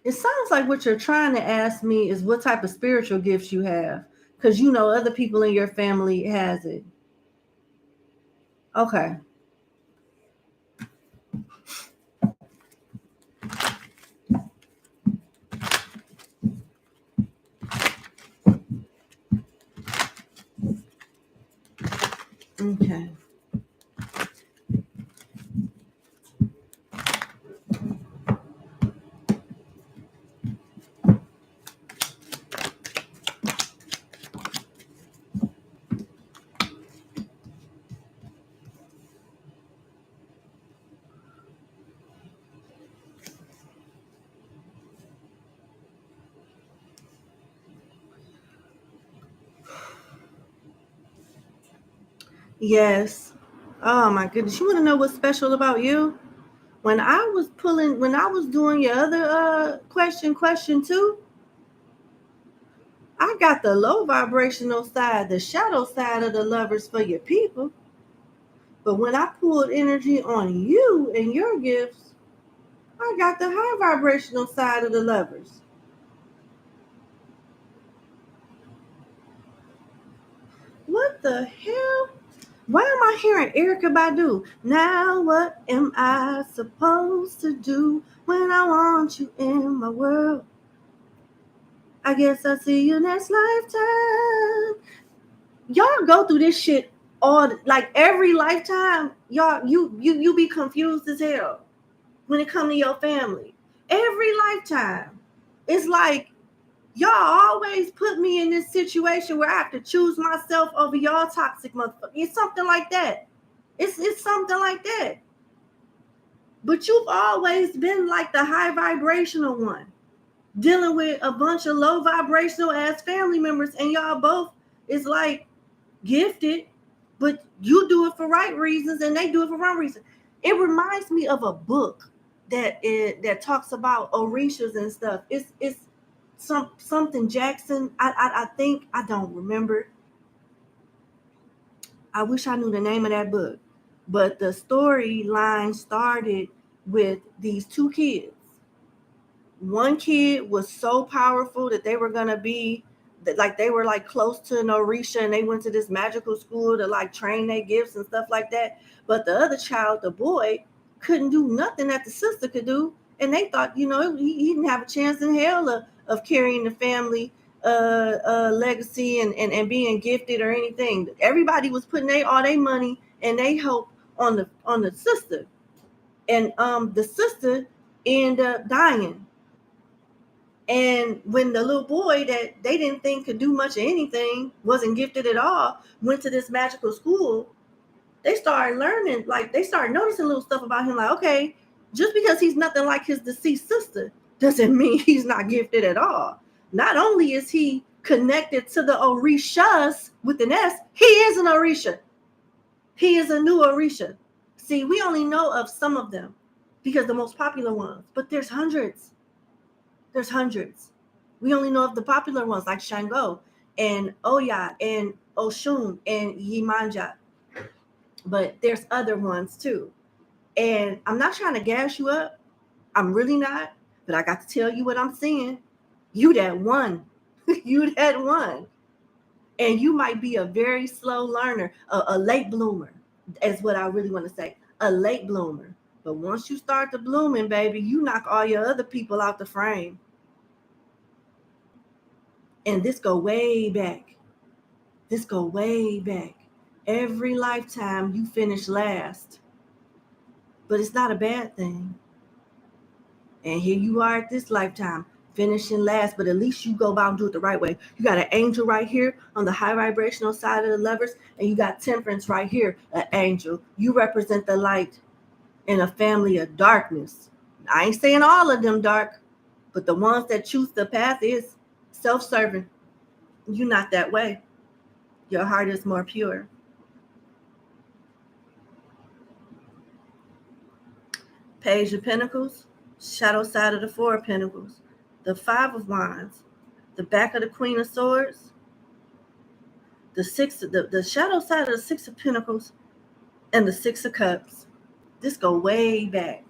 Speaker 1: It sounds like what you're trying to ask me is what type of spiritual gifts you have, because you know other people in your family has it. Okay. Okay. Yes. Oh my goodness. You want to know what's special about you? When I was doing your other question two, I got the low vibrational side, the shadow side of the lovers for your people. But when I pulled energy on you and your gifts, I got the high vibrational side of the lovers. What the hell? Why am I hearing Erica Badu? Now what am I supposed to do when I want you in my world? I guess I'll see you next lifetime. Y'all go through this shit like every lifetime. Y'all, you be confused as hell when it come to your family. Every lifetime. It's like y'all always put me in this situation where I have to choose myself over y'all toxic motherfucker. It's something like that. It's something like that. But you've always been like the high vibrational one, dealing with a bunch of low vibrational ass family members, and y'all both is like gifted, but you do it for right reasons and they do it for wrong reasons. It reminds me of a book that talks about orishas and stuff. It's something Jackson. I think, I don't remember. I wish I knew the name of that book. But the storyline started with these two kids. One kid was so powerful that they were gonna be like they were like close to an Orisha, and they went to this magical school to like train their gifts and stuff like that. But the other child, the boy, couldn't do nothing that the sister could do, and they thought, he didn't have a chance in hell of carrying the family legacy and being gifted or anything. Everybody was putting all their money and they hope on the sister, and the sister ended up dying. And when the little boy that they didn't think could do much of anything, wasn't gifted at all, went to this magical school, they started learning, like they started noticing little stuff about him, like, okay, just because he's nothing like his deceased sister, doesn't mean he's not gifted at all. Not only is he connected to the Orishas with an S, he is an Orisha. He is a new Orisha. See, we only know of some of them because the most popular ones, but there's hundreds. There's hundreds. We only know of the popular ones like Shango and Oya and Oshun and Yimanja. But there's other ones too. And I'm not trying to gas you up. I'm really not. But I got to tell you what I'm seeing. You that one. You that one. And you might be a very slow learner, a late bloomer, is what I really want to say. A late bloomer. But once you start to blooming, baby, you knock all your other people out the frame. And this go way back. This go way back. Every lifetime you finish last. But it's not a bad thing. And here you are at this lifetime, finishing last, but at least you go about and do it the right way. You got an angel right here on the high vibrational side of the Lovers, and you got Temperance right here, an angel. You represent the light in a family of darkness. I ain't saying all of them dark, but the ones that choose the path is self-serving. You're not that way. Your heart is more pure. Page of Pentacles, shadow side of the Four of Pentacles, the Five of Wands, the back of the Queen of Swords, the shadow side of the Six of Pentacles, and the Six of Cups. This go way back.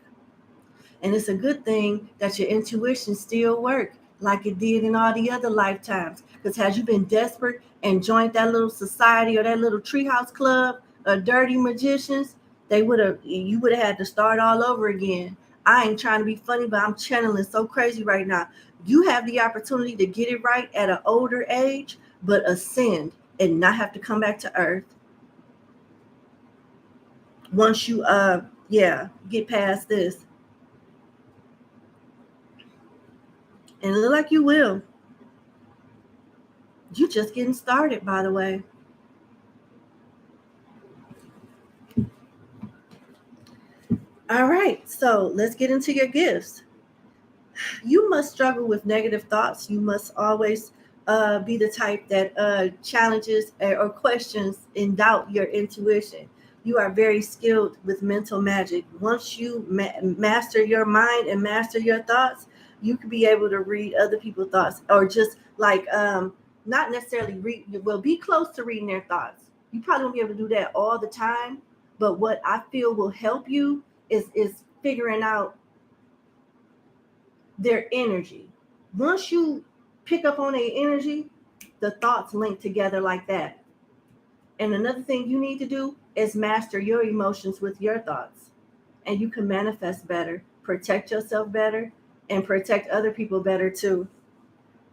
Speaker 1: And it's a good thing that your intuition still work like it did in all the other lifetimes. Because had you been desperate and joined that little society or that little treehouse club of dirty magicians, you would have had to start all over again. I ain't trying to be funny, but I'm channeling so crazy right now. You have the opportunity to get it right at an older age, but ascend and not have to come back to earth. Once you get past this. And it look like you will. You just getting started, by the way. All right, so let's get into your gifts. You must struggle with negative thoughts. You must always be the type that challenges or questions and doubt your intuition. You are very skilled with mental magic. Once you master your mind and master your thoughts, you could be able to read other people's thoughts, or just like not necessarily read, well, be close to reading their thoughts. You probably won't be able to do that all the time, but what I feel will help you is figuring out their energy. Once you pick up on their energy, the thoughts link together like that. And another thing you need to do is master your emotions with your thoughts. And you can manifest better, protect yourself better, and protect other people better too.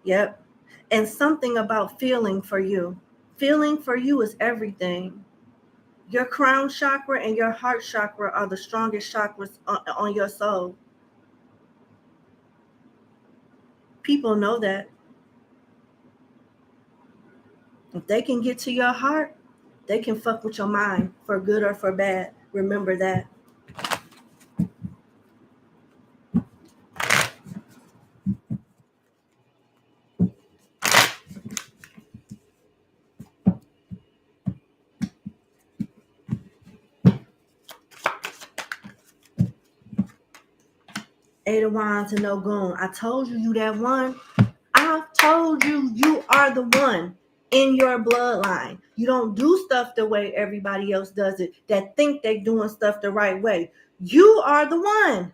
Speaker 1: Yep. And something about feeling for you. Feeling for you is everything. Your crown chakra and your heart chakra are the strongest chakras on your soul. People know that. If they can get to your heart, they can fuck with your mind for good or for bad. Remember that. Eight of Wands and no goon. I told you that one. I told you are the one in your bloodline. You don't do stuff the way everybody else does it that think they doing stuff the right way. You are the one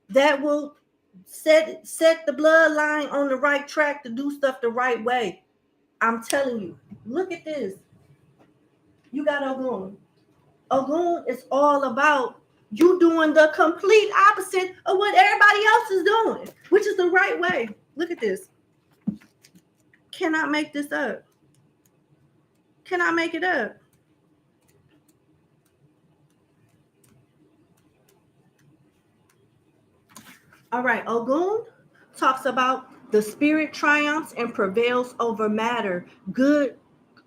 Speaker 1: that will set the bloodline on the right track to do stuff the right way. I'm telling you. Look at this. You got Ogun. Ogun is all about you doing the complete opposite of what everybody else is doing, which is the right way. Look at this. Cannot make this up. Cannot make it up. All right, Ogun talks about the spirit triumphs and prevails over matter. Good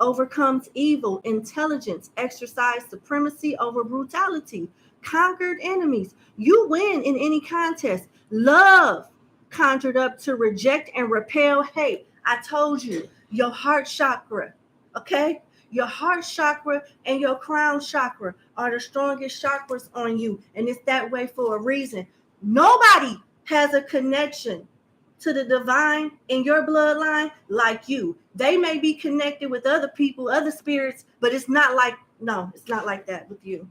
Speaker 1: overcomes evil, intelligence, exercise supremacy over brutality, conquered enemies. You win in any contest. Love conjured up to reject and repel hate. I told you, your heart chakra, okay? Your heart chakra and your crown chakra are the strongest chakras on you, and it's that way for a reason. Nobody has a connection to the divine in your bloodline like you. They may be connected with other people, other spirits, but it's not like that with you.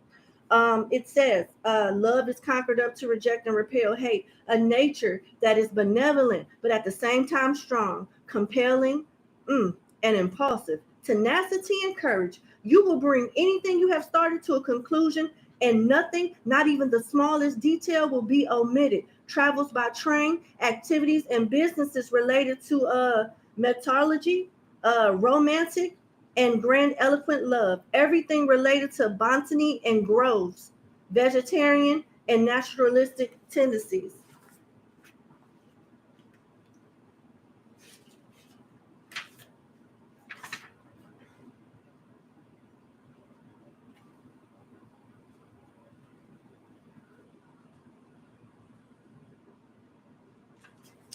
Speaker 1: It says, love is conquered up to reject and repel hate, a nature that is benevolent, but at the same time strong, compelling, and impulsive. Tenacity and courage. You will bring anything you have started to a conclusion, and nothing, not even the smallest detail, will be omitted. Travels by train, activities and businesses related to metallurgy, romantic, and grand eloquent love, everything related to botany and groves, vegetarian and naturalistic tendencies.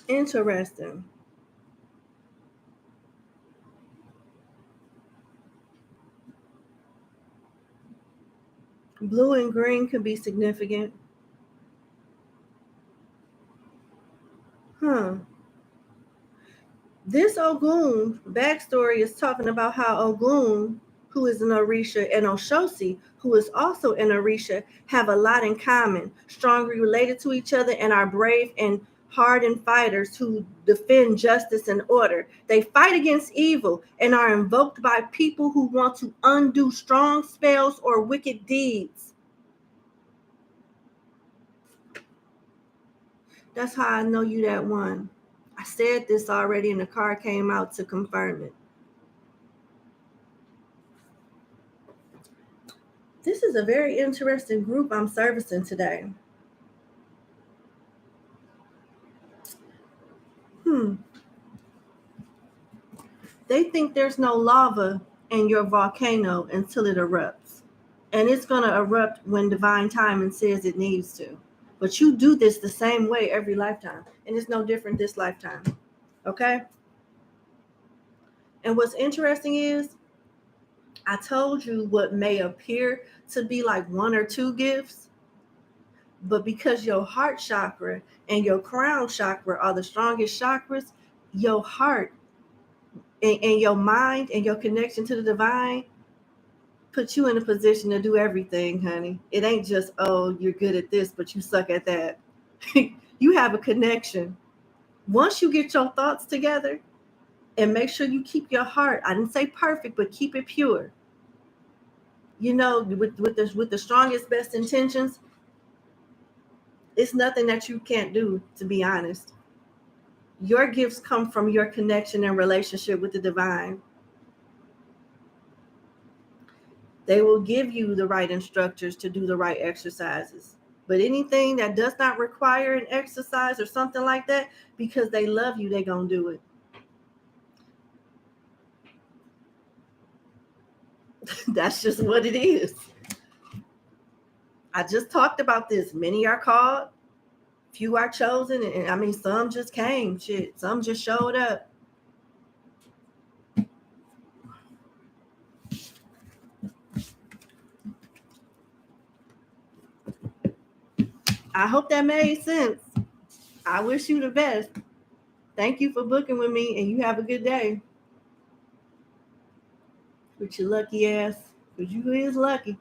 Speaker 1: Interesting. Blue and green could be significant. Huh. This Ogun backstory is talking about how Ogun, who is an Orisha, and Oshosi, who is also an Orisha, have a lot in common, strongly related to each other, and are brave and hardened fighters who defend justice and order. They fight against evil and are invoked by people who want to undo strong spells or wicked deeds. That's how I know you that one. I said this already and the card came out to confirm it. This is a very interesting group I'm servicing today. They think there's no lava in your volcano until it erupts. And it's going to erupt when divine timing says it needs to. But you do this the same way every lifetime. And it's no different this lifetime. Okay? And what's interesting is, I told you what may appear to be like one or two gifts. But because your heart chakra and your crown chakra are the strongest chakras, your heart and your mind and your connection to the divine put you in a position to do everything, honey. It ain't just, oh, you're good at this, but you suck at that. You have a connection. Once you get your thoughts together and make sure you keep your heart, I didn't say perfect, but keep it pure. You know, with the strongest, best intentions, it's nothing that you can't do, to be honest. Your gifts come from your connection and relationship with the divine. They will give you the right instructors to do the right exercises. But anything that does not require an exercise or something like that, because they love you, they're going to do it. That's just what it is. I just talked about this. Many are called, few are chosen, and I mean, some just came. Shit, some just showed up. I hope that made sense. I wish you the best. Thank you for booking with me, and you have a good day. With your lucky ass, because you is lucky.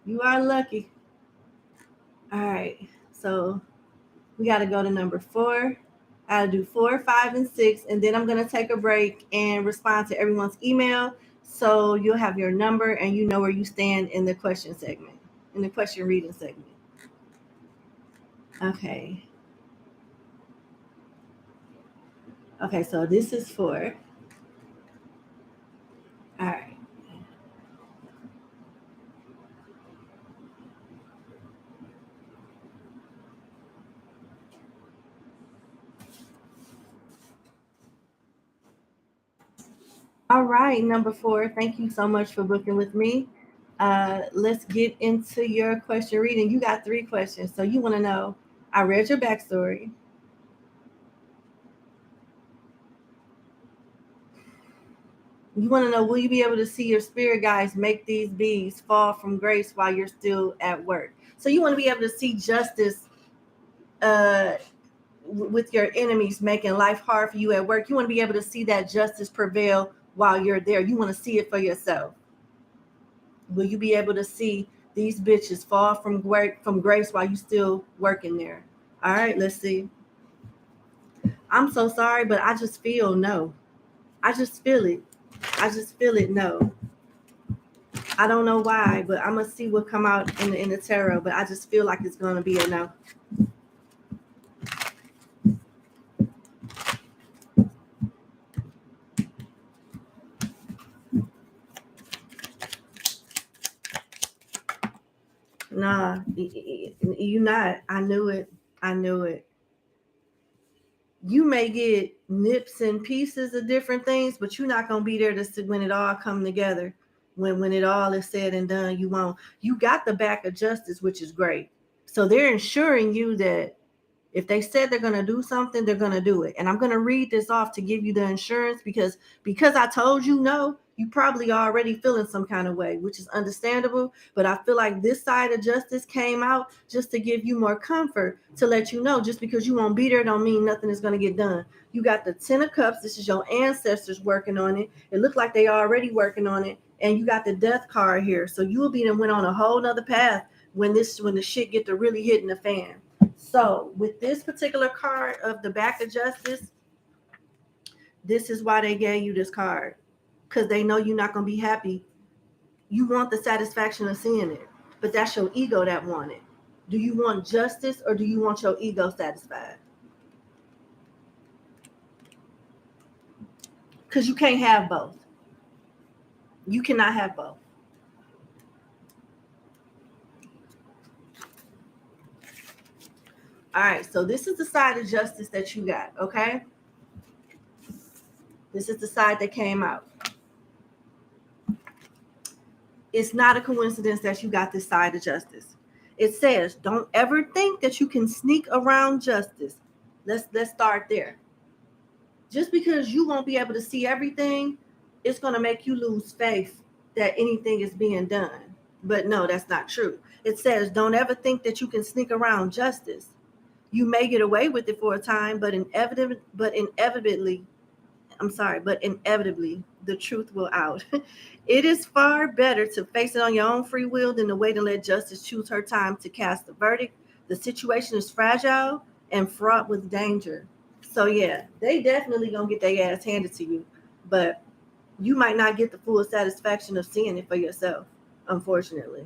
Speaker 1: You are lucky. All right, so we got to go to number 4. I'll do 4, 5, and 6, and then I'm going to take a break and respond to everyone's email. So you'll have your number and you know where you stand in the question segment, in the question reading segment. Okay. Okay, so this is 4. All right. All right, number 4. Thank you so much for booking with me. Let's get into your question reading. You got 3 questions. So you want to know, I read your backstory. You want to know, will you be able to see your spirit guides make these bees fall from grace while you're still at work? So you want to be able to see justice uh, with your enemies making life hard for you at work. You want to be able to see that justice prevail while you're there. You want to see it for yourself. Will you be able to see these bitches fall from grace while you still working there? All right, let's see. I'm so sorry, but I just feel no. I just feel it. I just feel it no. I don't know why, but I'm gonna see what come out in the tarot, but I just feel like it's gonna be a no. Nah, you not. I knew it. I knew it. You may get nips and pieces of different things, but you're not gonna be there to see when it all come together. When it all is said and done, you won't. You got the back of justice, which is great. So they're ensuring you that if they said they're going to do something, they're going to do it. And I'm going to read this off to give you the insurance because I told you no, you probably already feeling some kind of way, which is understandable. But I feel like this side of justice came out just to give you more comfort, to let you know just because you won't be there don't mean nothing is going to get done. You got the 10 of cups. This is your ancestors working on it. It looked like they already working on it. And you got the death card here. So you will be then went on a whole nother path when the shit get to really hitting the fan. So with this particular card of the back of justice, this is why they gave you this card. Because they know you're not going to be happy. You want the satisfaction of seeing it. But that's your ego that want it. Do you want justice or do you want your ego satisfied? Because you can't have both. You cannot have both. All right, so this is the side of justice that you got, okay? This is the side that came out. It's not a coincidence that you got this side of justice. It says, don't ever think that you can sneak around justice. Let's start there. Just because you won't be able to see everything, it's going to make you lose faith that anything is being done. But no, that's not true. It says, don't ever think that you can sneak around justice. You may get away with it for a time, but inevitably, the truth will out. It is far better to face it on your own free will than to wait and let justice choose her time to cast the verdict. The situation is fragile and fraught with danger. So yeah, they definitely gonna get their ass handed to you, but you might not get the full satisfaction of seeing it for yourself, unfortunately.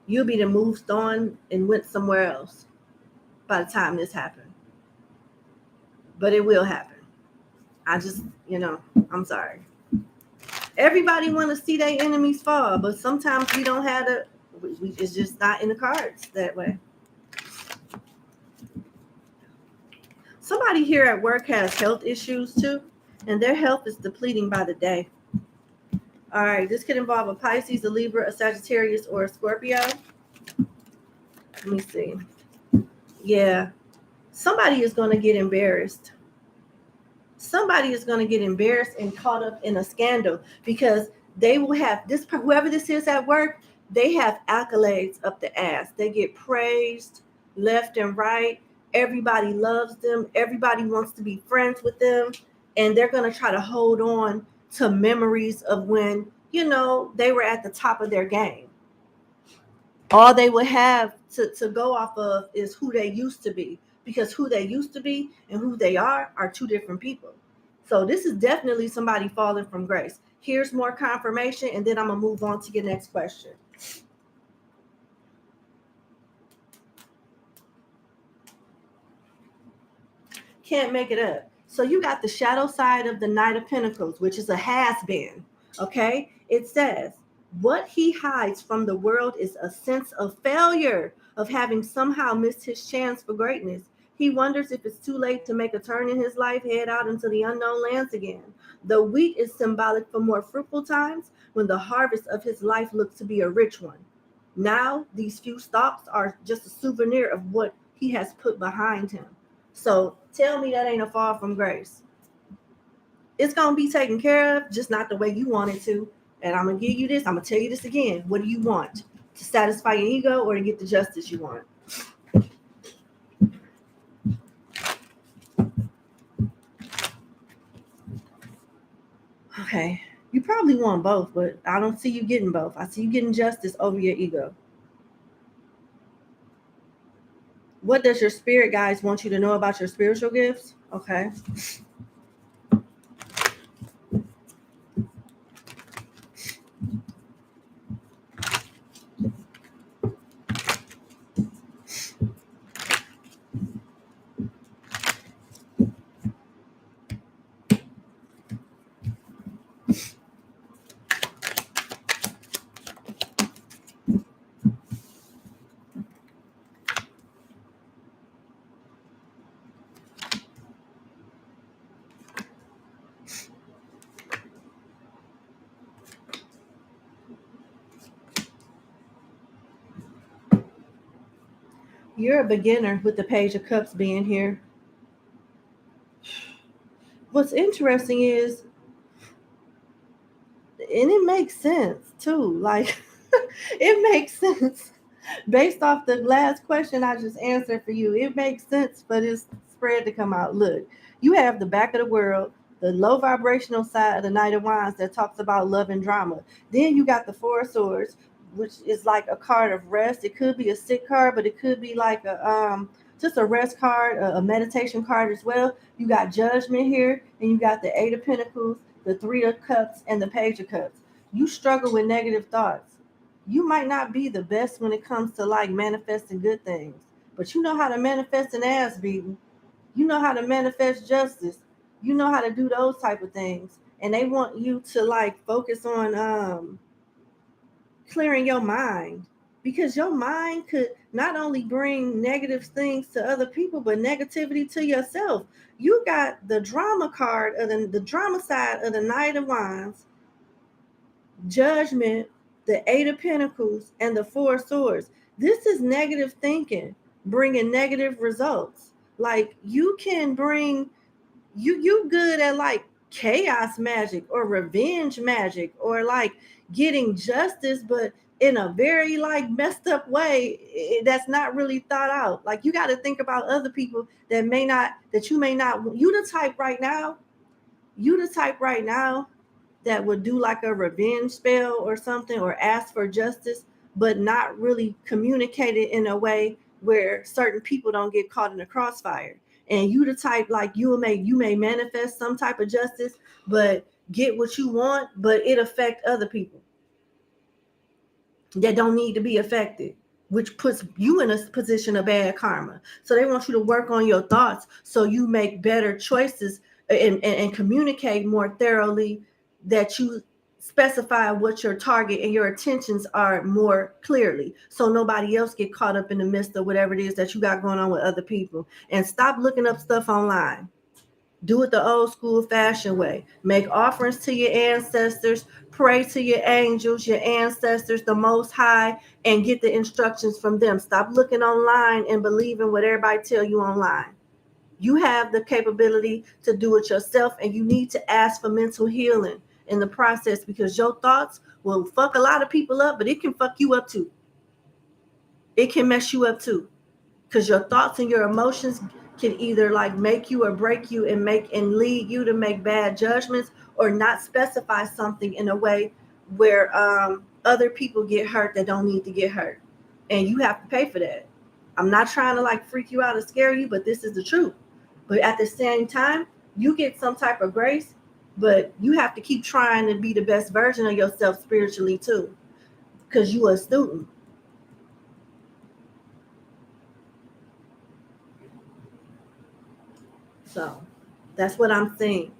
Speaker 1: You'll be moved on and went somewhere else by the time this happened. But it will happen. I just, I'm sorry. Everybody want to see their enemies fall, but sometimes we don't have it's just not in the cards that way. Somebody here at work has health issues too, and their health is depleting by the day. All right, this could involve a Pisces, a Libra, a Sagittarius, or a Scorpio. Let me see. Yeah, somebody is going to get embarrassed. Somebody is going to get embarrassed and caught up in a scandal because they will have this, whoever this is at work, they have accolades up the ass. They get praised left and right. Everybody loves them. Everybody wants to be friends with them. And they're going to try to hold on to memories of when, they were at the top of their game. All they would have to go off of is who they used to be, because who they used to be and who they are two different people. So this is definitely somebody falling from grace. Here's more confirmation, and then I'm going to move on to your next question. Can't make it up. So you got the shadow side of the Knight of Pentacles, which is a has-been, okay? It says, what he hides from the world is a sense of failure, of having somehow missed his chance for greatness. He wonders if it's too late to make a turn in his life, head out into the unknown lands again. The wheat is symbolic for more fruitful times when the harvest of his life looks to be a rich one. Now, these few stalks are just a souvenir of what he has put behind him. So tell me that ain't a fall from grace. It's going to be taken care of, just not the way you want it to. And I'm going to give you this. I'm going to tell you this again. What do you want? To satisfy your ego or to get the justice you want? Okay. You probably want both, but I don't see you getting both. I see you getting justice over your ego. What does your spirit guides want you to know about your spiritual gifts? Okay. You're a beginner with the Page of Cups being here. What's interesting is, and it makes sense too, like it makes sense based off the last question I just answered for you. It makes sense for this spread to come out. Look, you have the back of the world, the low vibrational side of the Knight of Wands that talks about love and drama. Then you got the Four of Swords, which is like a card of rest. It could be a sick card, but it could be like a just a rest card, a meditation card as well. You got Judgment here, and you got the Eight of Pentacles, the Three of Cups, and the Page of Cups. You struggle with negative thoughts. You might not be the best when it comes to like manifesting good things, but you know how to manifest an ass beating. You know how to manifest justice. You know how to do those type of things. And they want you to like focus on clearing your mind, because your mind could not only bring negative things to other people, but negativity to yourself. You got the drama card of the drama side of the Knight of Wands, Judgment, the Eight of Pentacles, and the Four of Swords. This is negative thinking, bringing negative results. Like you can bring, you good at like chaos magic or revenge magic or like getting justice, but in a very like messed up way that's not really thought out. Like you got to think about other people that may not, that you may not. You the type right now that would do like a revenge spell or something, or ask for justice, but not really communicate it in a way where certain people don't get caught in the crossfire. And you the type like you may manifest some type of justice, but get what you want, but it affect other people that don't need to be affected, which puts you in a position of bad karma. So they want you to work on your thoughts so you make better choices and communicate more thoroughly, that you specify what your target and your intentions are more clearly, so nobody else get caught up in the midst of whatever it is that you got going on with other people. And stop looking up stuff online. Do it the old school fashioned way. Make offerings to your ancestors, pray to your angels, your ancestors, the Most High, and get the instructions from them. Stop looking online and believing what everybody tell you online. You have the capability to do it yourself, and you need to ask for mental healing in the process, because your thoughts will fuck a lot of people up, but it can fuck you up too. It can mess you up too, because your thoughts and your emotions can either like make you or break you and lead you to make bad judgments, or not specify something in a way where other people get hurt that don't need to get hurt, and you have to pay for that. I'm not trying to like freak you out or scare you, but this is the truth. But at the same time, you get some type of grace, but you have to keep trying to be the best version of yourself spiritually too, because you are a student. So that's what I'm saying.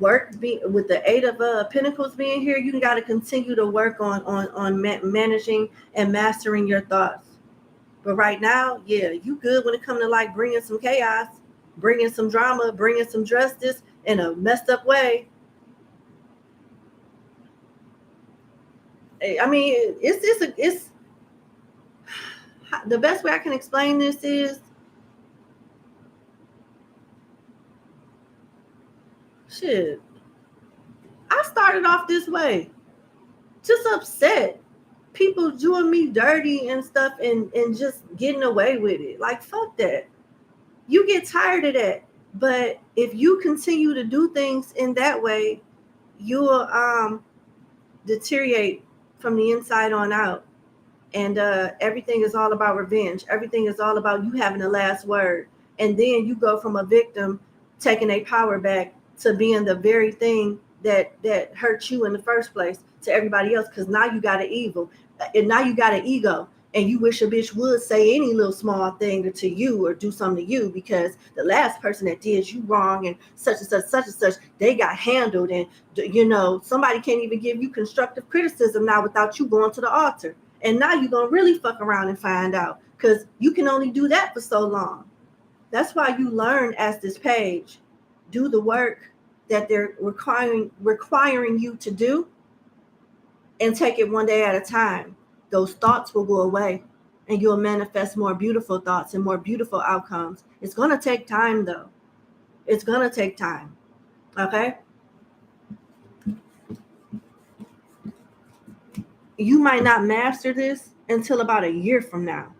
Speaker 1: With the Eight of Pentacles being here, you got to continue to work on managing and mastering your thoughts. But right now, yeah, you good when it comes to like bringing some chaos, bringing some drama, bringing some justice in a messed up way. I mean, it's the best way I can explain this is, shit, I started off this way, just upset. People doing me dirty and stuff, and just getting away with it. Like, fuck that. You get tired of that. But if you continue to do things in that way, you'll deteriorate from the inside on out. And everything is all about revenge. Everything is all about you having the last word. And then you go from a victim taking a power back to being the very thing that hurt you in the first place to everybody else, because now you got an evil, and now you got an ego, and you wish a bitch would say any little small thing to you or do something to you, because the last person that did you wrong and such and such, they got handled. And somebody can't even give you constructive criticism now without you going to the altar. And now you're going to really fuck around and find out, because you can only do that for so long. That's why you learn as this page. Do the work that they're requiring you to do, and take it one day at a time. Those thoughts will go away, and you'll manifest more beautiful thoughts and more beautiful outcomes. It's going to take time, though. It's going to take time. Okay? You might not master this until about a year from now.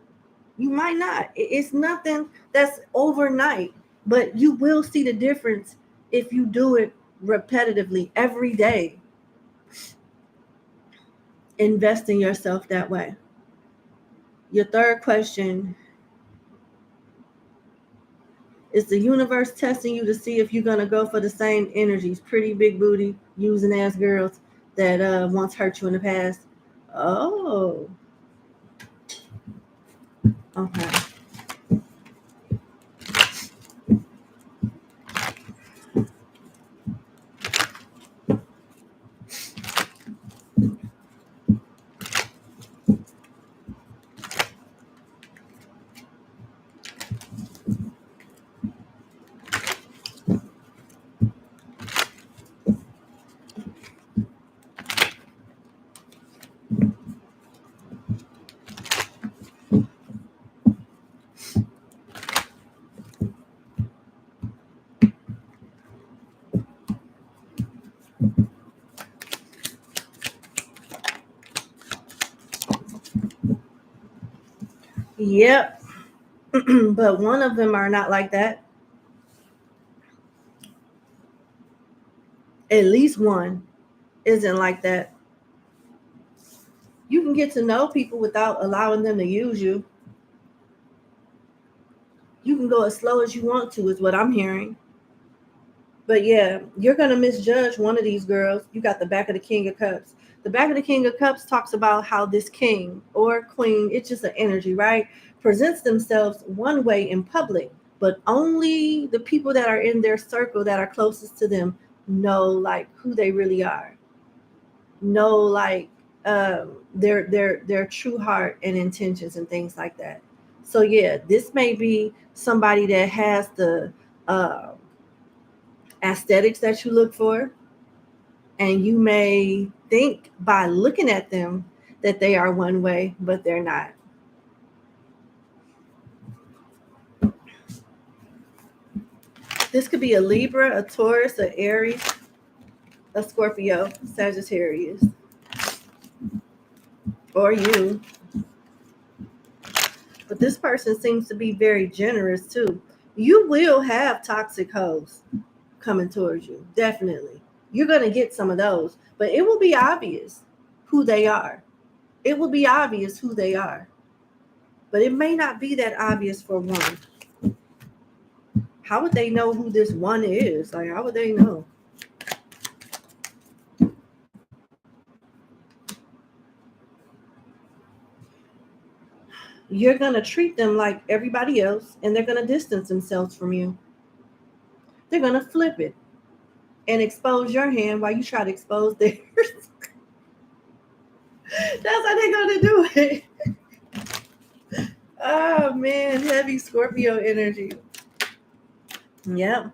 Speaker 1: You might not. It's nothing that's overnight, but you will see the difference if you do it repetitively every day. Invest in yourself that way. Your third question: is the universe testing you to see if you're going to go for the same energies, pretty big booty, using ass girls that once hurt you in the past? Oh, okay. Yep. But one of them are not like that. At least one isn't like that. You can get to know people without allowing them to use you. You can go as slow as you want to, is what I'm hearing. But yeah, you're going to misjudge one of these girls. You got the back of the King of Cups. The back of the King of Cups talks about how this king or queen, it's just an energy, right? Presents themselves one way in public, but only the people that are in their circle that are closest to them know like who they really are. Know like their true heart and intentions and things like that. So yeah, this may be somebody that has the aesthetics that you look for, and you may think by looking at them that they are one way, but they're not. This could be a Libra, a Taurus, an Aries, a Scorpio, Sagittarius, or you. But this person seems to be very generous too. You will have toxic hoes coming towards you, definitely. You're going to get some of those, but it will be obvious who they are. It will be obvious who they are, but it may not be that obvious for one. How would they know who this one is? Like, how would they know? You're going to treat them like everybody else, and they're going to distance themselves from you. They're going to flip it and expose your hand while you try to expose theirs. That's how they're going to do it. Oh man, heavy Scorpio energy. Yep.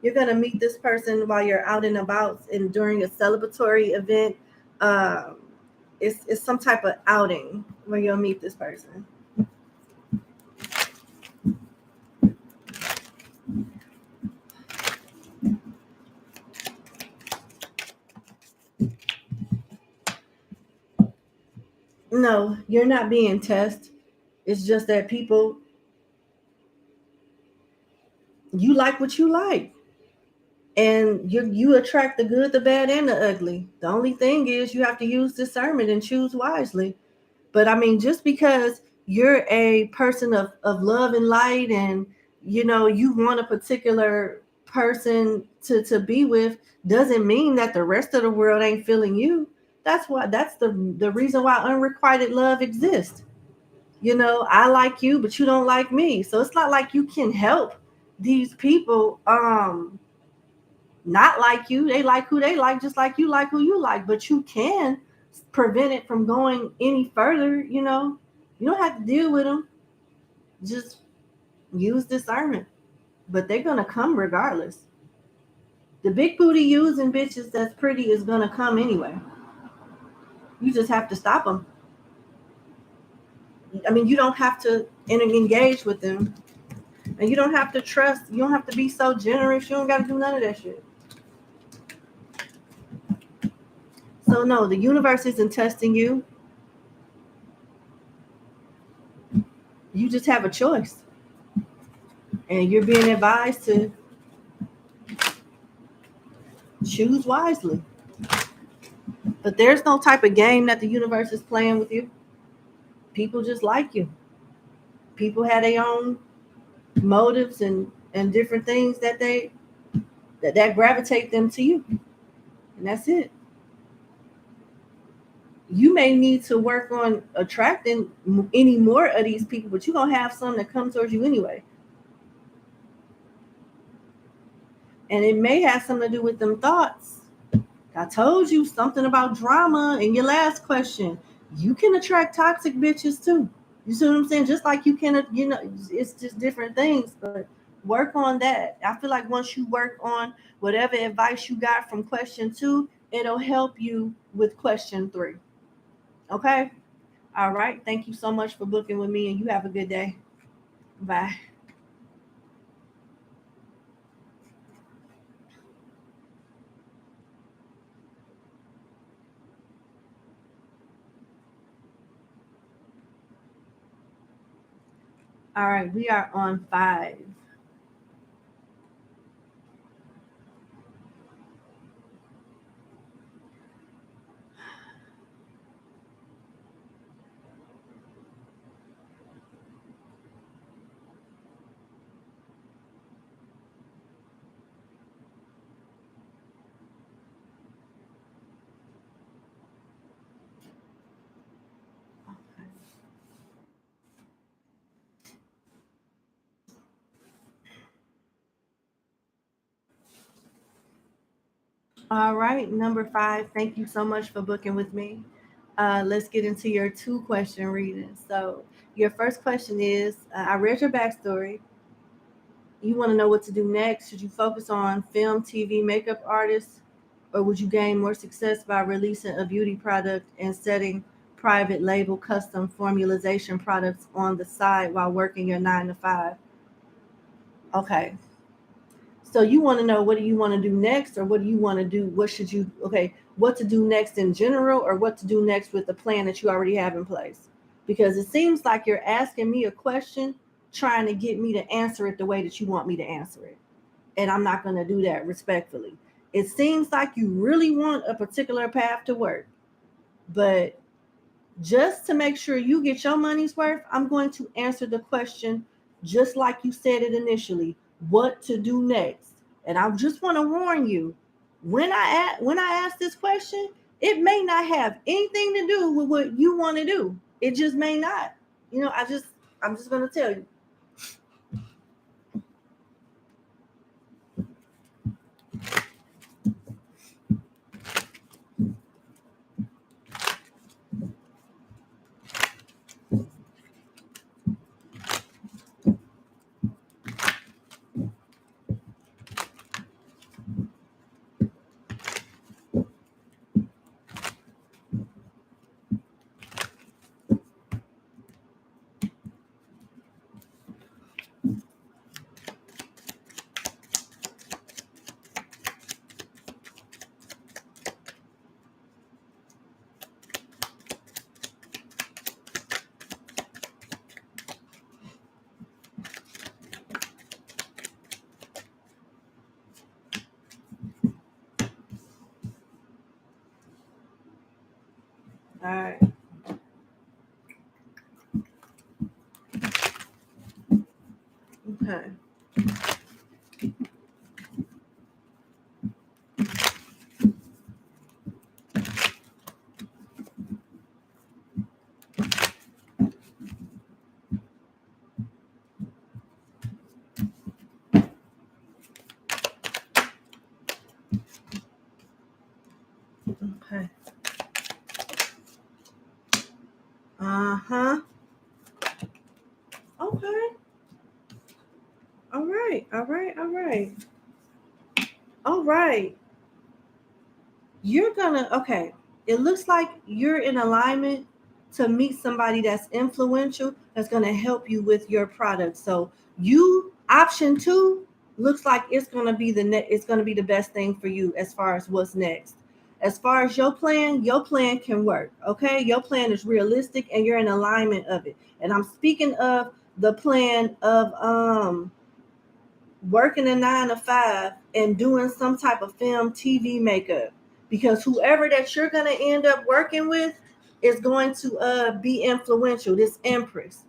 Speaker 1: You're gonna meet this person while you're out and about and during a celebratory event. Um, it's some type of outing where you'll meet this person. No, you're not being tested. It's just that people, you like what you like. And you attract the good, the bad, and the ugly. The only thing is you have to use discernment and choose wisely. But I mean, just because you're a person of love and light and you want a particular person to be with doesn't mean that the rest of the world ain't feeling you. That's the reason why unrequited love exists. I like you, but you don't like me. So it's not like you can help these people not like you. They like who they like, just like who you like. But you can prevent it from going any further. You don't have to deal with them. Just use discernment. But they're gonna come regardless. The big booty using bitches that's pretty is gonna come anyway. You just have to stop them. I mean, you don't have to engage with them, and you don't have to trust. You don't have to be so generous. You don't got to do none of that shit. So no, the universe isn't testing you. You just have a choice, and you're being advised to choose wisely. But there's no type of game that the universe is playing with you. People just like you. People have their own motives and different things that gravitate them to you, and that's it. You may need to work on attracting any more of these people, but you're gonna have some that come towards you anyway. And it may have something to do with them thoughts. I told you something about drama in your last question. You can attract toxic bitches too. You see what I'm saying? Just like you can, it's just different things, but work on that. I feel like once you work on whatever advice you got from question 2, it'll help you with question 3. Okay? All right. Thank you so much for booking with me, and you have a good day. Bye. All right. We are on 5. All right. Number 5. Thank you so much for booking with me. Let's get into your 2-question reading. So, your first question is I read your backstory. You want to know what to do next. Should you focus on film, TV, makeup artists, or would you gain more success by releasing a beauty product and setting private label custom formulation products on the side while working your 9 to 5? Okay. So you want to know, what do you want to do next, or what do you want to do? What should you, okay, what to do next in general, or what to do next with the plan that you already have in place? Because it seems like you're asking me a question trying to get me to answer it the way that you want me to answer it. And I'm not going to do that respectfully. It seems like you really want a particular path to work, but just to make sure you get your money's worth, I'm going to answer the question just like you said it initially, what to do next. And I just want to warn you, when I ask this question, it may not have anything to do with what you want to do. It just may not. I'm just going to tell you. All right. Okay. Okay. Uh-huh. Okay. All right. All right. All right. All right. You're gonna, okay. It looks like you're in alignment to meet somebody that's influential that's gonna help you with your product. So you option two looks like it's gonna be it's gonna be the best thing for you as far as what's next. As far as your plan can work. Okay, your plan is realistic and you're in alignment of it. And I'm speaking of the plan of working a 9 to 5 and doing some type of film TV makeup, because whoever that you're going to end up working with is going to be influential. This empress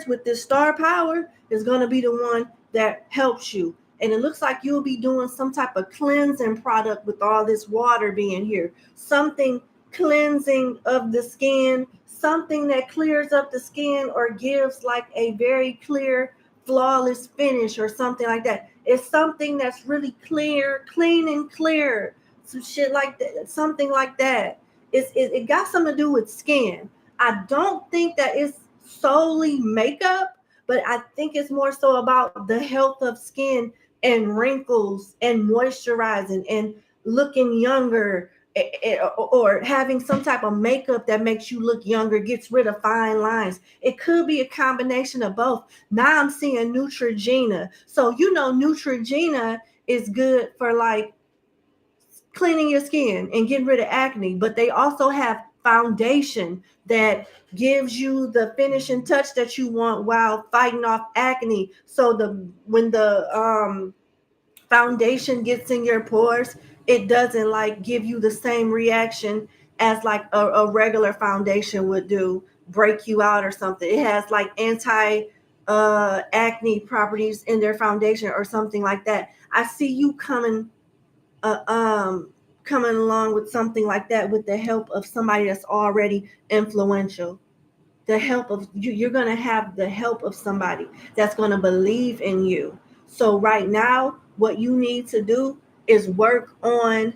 Speaker 1: with this star power is going to be the one that helps you, and it looks like you'll be doing some type of cleansing product with all this water being here, something cleansing of the skin, something that clears up the skin or gives like a very clear flawless finish or something like that. It's something that's really clear, clean and clear. Some shit like that, something like that. It got something to do with skin. I don't think that it's solely makeup, but I think it's more so about the health of skin and wrinkles and moisturizing and looking younger, or having some type of makeup that makes you look younger, gets rid of fine lines. It could be a combination of both. Now I'm seeing Neutrogena. So Neutrogena is good for like cleaning your skin and getting rid of acne, but they also have foundation that gives you the finishing touch that you want while fighting off acne. So when the foundation gets in your pores, it doesn't like give you the same reaction as like a regular foundation would do, break you out or something. It has like anti acne properties in their foundation or something like that. I see you uh, um coming along with something like that with the help of somebody that's already influential. The help of you, you're going to have the help of somebody that's going to believe in you. So right now what you need to do is work on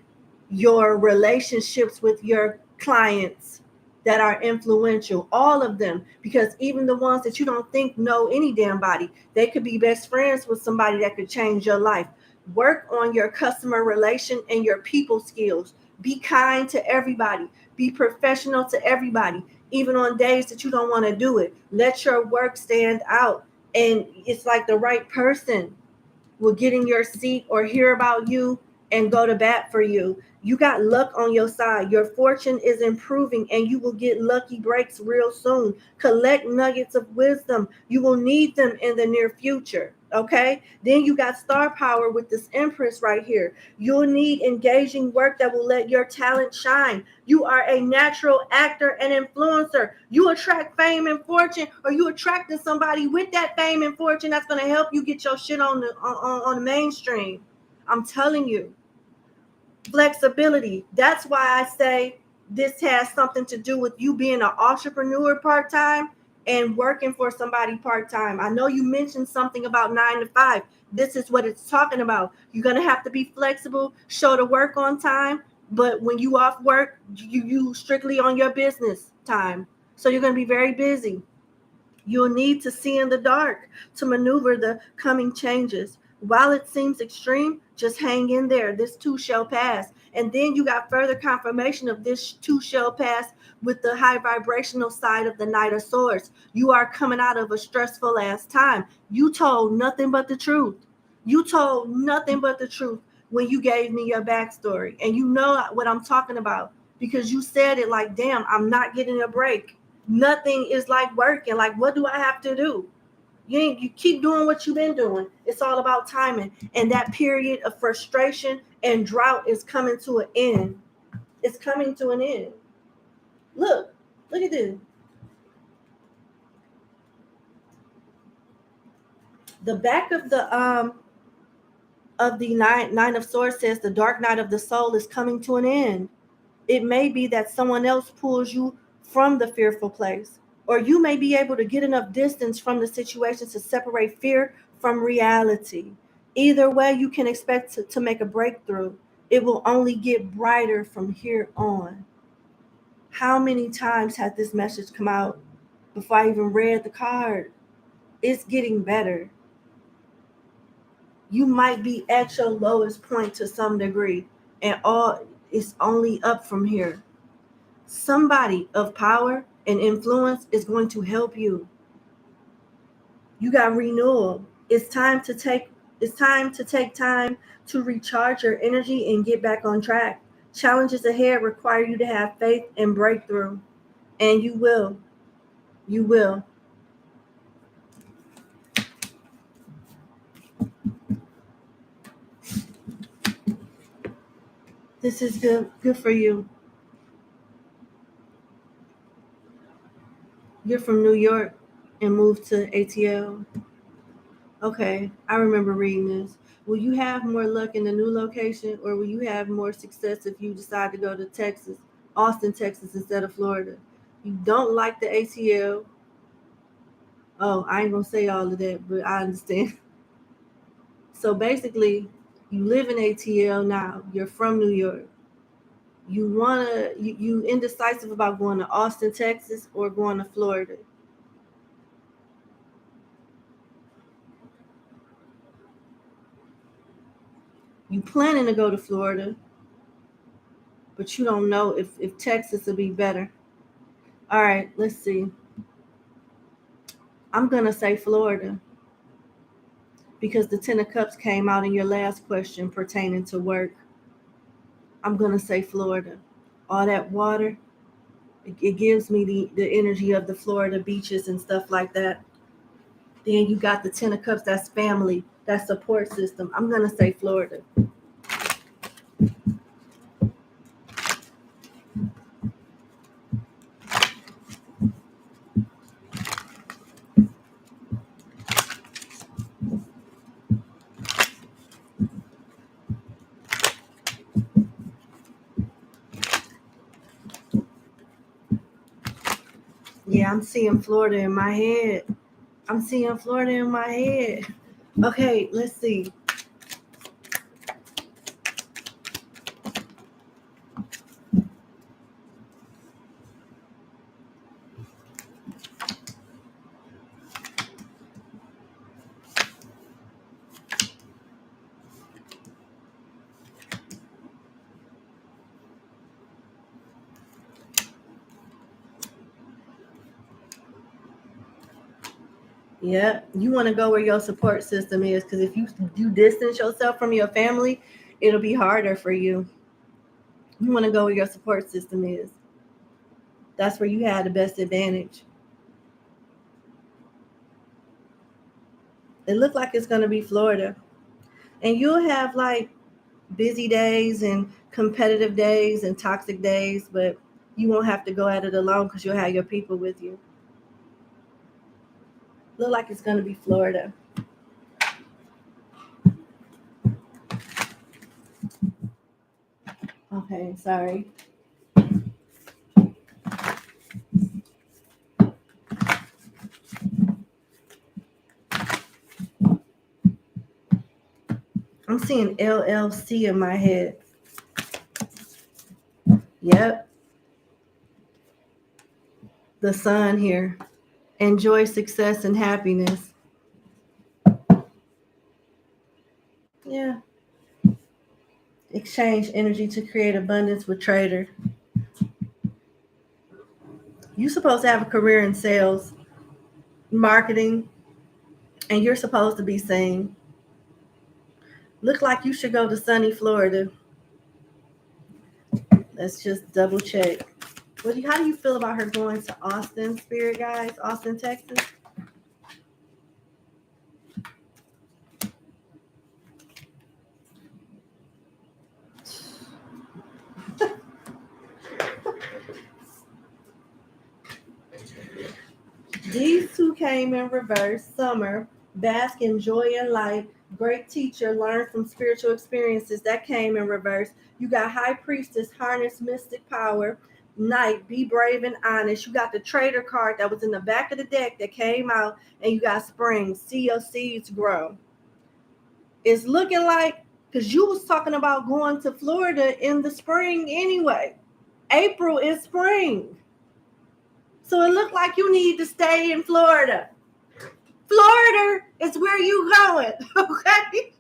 Speaker 1: your relationships with your clients that are influential, all of them, because even the ones that you don't think know any damn body, they could be best friends with somebody that could change your life. Work on your customer relation and your people skills. Be kind to everybody, be professional to everybody, even on days that you don't want to do it. Let your work stand out. And it's like the right person will get in your seat or hear about you and go to bat for you. You got luck on your side. Your fortune is improving and you will get lucky breaks real soon. Collect nuggets of wisdom. You will need them in the near future. Okay. Then you got star power with this empress right here. You'll need engaging work that will let your talent shine. You are a natural actor and influencer. You attract fame and fortune, or you attracting somebody with that fame and fortune that's going to help you get your shit on the mainstream. I'm telling you. Flexibility. That's why I say this has something to do with you being an entrepreneur part-time and working for somebody part-time. I know you mentioned something about 9 to 5. This is what it's talking about. You're going to have to be flexible, show the work on time, but when you off work, you strictly on your business time. So you're going to be very busy. You'll need to see in the dark to maneuver the coming changes. While it seems extreme, just hang in there. This too shall pass. And then you got further confirmation of this too shall pass with the high vibrational side of the Knight of Swords. You are coming out of a stressful ass time. You told nothing but the truth. You told nothing but the truth when you gave me your backstory. And you know what I'm talking about because you said it like, damn, I'm not getting a break. Nothing is like working. Like, what do I have to do? You keep doing what you've been doing. It's all about timing. And that period of frustration and drought is coming to an end. It's coming to an end. Look at this. The back of the nine of swords says the dark night of the soul is coming to an end. It may be that someone else pulls you from the fearful place, or you may be able to get enough distance from the situation to separate fear from reality. Either way, you can expect to make a breakthrough. It will only get brighter from here on. How many times had this message come out before I even read the card? It's getting better. You might be at your lowest point to some degree, and all is only up from here. Somebody of power and influence is going to help you. You got renewal. It's time to take time to recharge your energy and get back on track. Challenges ahead require you to have faith and breakthrough, and you will. You will. This is good for you. You're from New York and moved to ATL. Okay, I remember reading this. Will you have more luck in the new location, or will you have more success if you decide to go to Texas, Austin, Texas, instead of Florida? You don't like the ATL. Oh, I ain't gonna say all of that, but I understand. So basically, you live in ATL now. You're from New York. You indecisive about going to Austin, Texas, or going to Florida. You planning to go to Florida, but you don't know if Texas will be better. All right, let's see. I'm gonna say Florida because the Ten of Cups came out in your last question pertaining to work. I'm gonna say Florida. All that water, it gives me the energy of the Florida beaches and stuff like that. Then you got the Ten of Cups, that's family, that support system. I'm gonna say Florida. Yeah, I'm seeing Florida in my head. I'm seeing Florida in my head. Okay, let's see. Yeah, you want to go where your support system is, because if you distance yourself from your family, it'll be harder for you. You want to go where your support system is. That's where you have the best advantage. It looked like it's going to be Florida. And you'll have like busy days and competitive days and toxic days, but you won't have to go at it alone because you'll have your people with you. Look like it's going to be Florida. Okay, sorry. I'm seeing LLC in my head. Yep, the sun here. Enjoy success and happiness. Yeah. Exchange energy to create abundance with trader. You're supposed to have a career in sales, marketing, and you're supposed to be saying, look like you should go to sunny Florida. Let's just double check. How do you feel about her going to Austin, spirit guys? Austin, Texas? These two came in reverse. Summer, bask in joy and light. Great teacher, learn from spiritual experiences. That came in reverse. You got high priestess, harness mystic power. Night, be brave and honest. You got the trader card that was in the back of the deck that came out, and you got spring, see your seeds grow. It's looking like, because you was talking about going to Florida in the spring anyway. April is spring. So it looked like you need to stay in Florida. Florida is where you going, okay?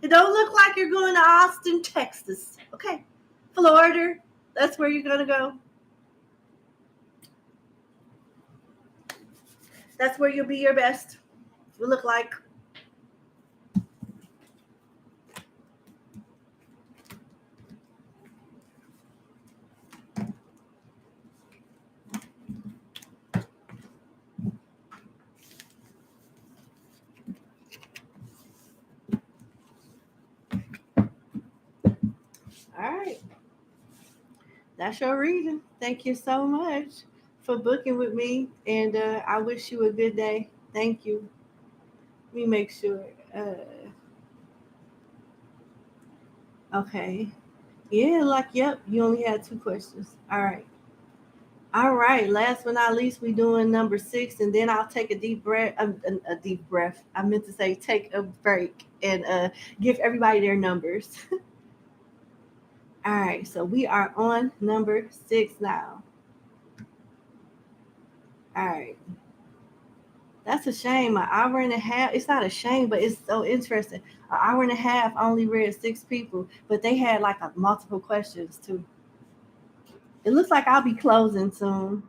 Speaker 1: It don't look like you're going to Austin, Texas, okay? Florida, that's where you're going to go. That's where you'll be your best. It look like. All right. That's your reading. Thank you so much for booking with me, and I wish you a good day. Thank you. Let me make sure. Okay. Yeah, like, yep, you only had 2 questions. All right. All right. Last but not least, we doing number 6, and then I'll take a deep breath. A deep breath. I meant to say take a break and give everybody their numbers. All right. So we are on number 6 now. All right. That's a shame. An hour and a half. It's not a shame, but it's so interesting. An hour and a half. I only read 6 people, but they had like multiple questions too. It looks like I'll be closing soon.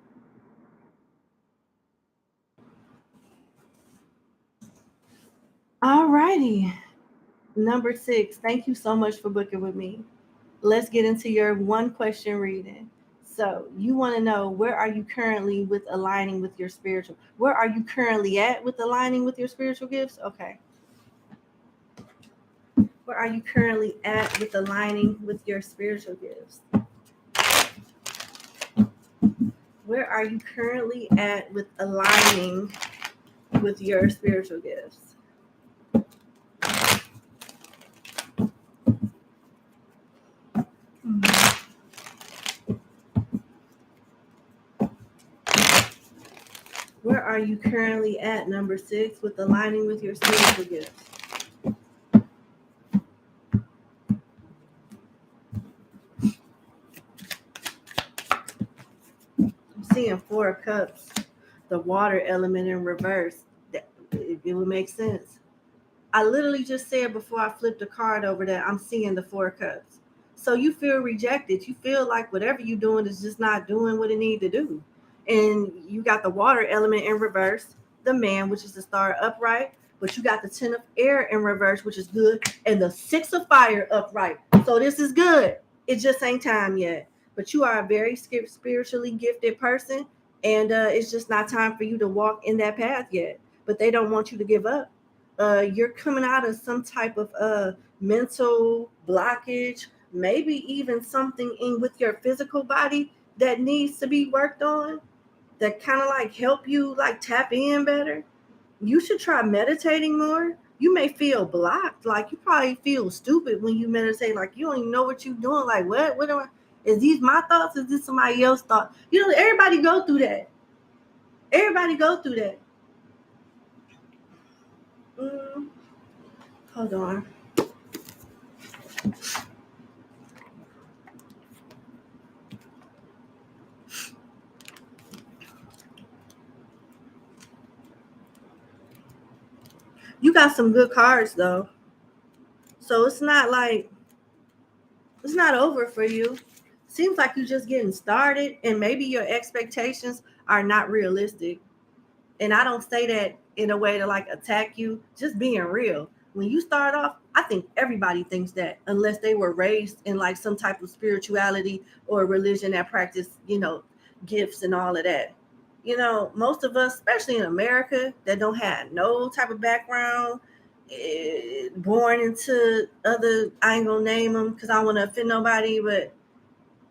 Speaker 1: All righty. Number 6. Thank you so much for booking with me. Let's get into your 1 question reading. So you want to know, where are you currently with aligning with your spiritual? Where are you currently at with aligning with your spiritual gifts? Okay. Where are you currently at with aligning with your spiritual gifts? Where are you currently at with aligning with your spiritual gifts? Where are you currently at, number 6, with aligning with your spiritual gifts? I'm seeing 4 of Cups, the water element in reverse. It would make sense. I literally just said before I flipped the card over that I'm seeing the 4 of Cups. So you feel rejected. You feel like whatever you're doing is just not doing what it need to do. And you got the water element in reverse, the man, which is the star upright, but you got the 10 of air in reverse, which is good, and the 6 of fire upright. So this is good. It just ain't time yet. But you are a very spiritually gifted person, and it's just not time for you to walk in that path yet. But they don't want you to give up. You're coming out of some type of mental blockage, maybe even something in with your physical body that needs to be worked on, that kind of like help you like tap in better. You should try meditating more. You may feel blocked, like you probably feel stupid when you meditate, like you don't even know what you're doing. Like, what am I, is these my thoughts? Is this somebody else's thought? You know, everybody go through that. Everybody go through that. Mm, hold on. You got some good cards though. So it's not like it's not over for you. Seems like you're just getting started, and maybe your expectations are not realistic. And I don't say that in a way to like attack you, just being real. When you start off, I think everybody thinks that, unless they were raised in like some type of spirituality or religion that practice, gifts and all of that. Most of us, especially in America, that don't have no type of background, born into other, I ain't gonna name them because I don't want to offend nobody, but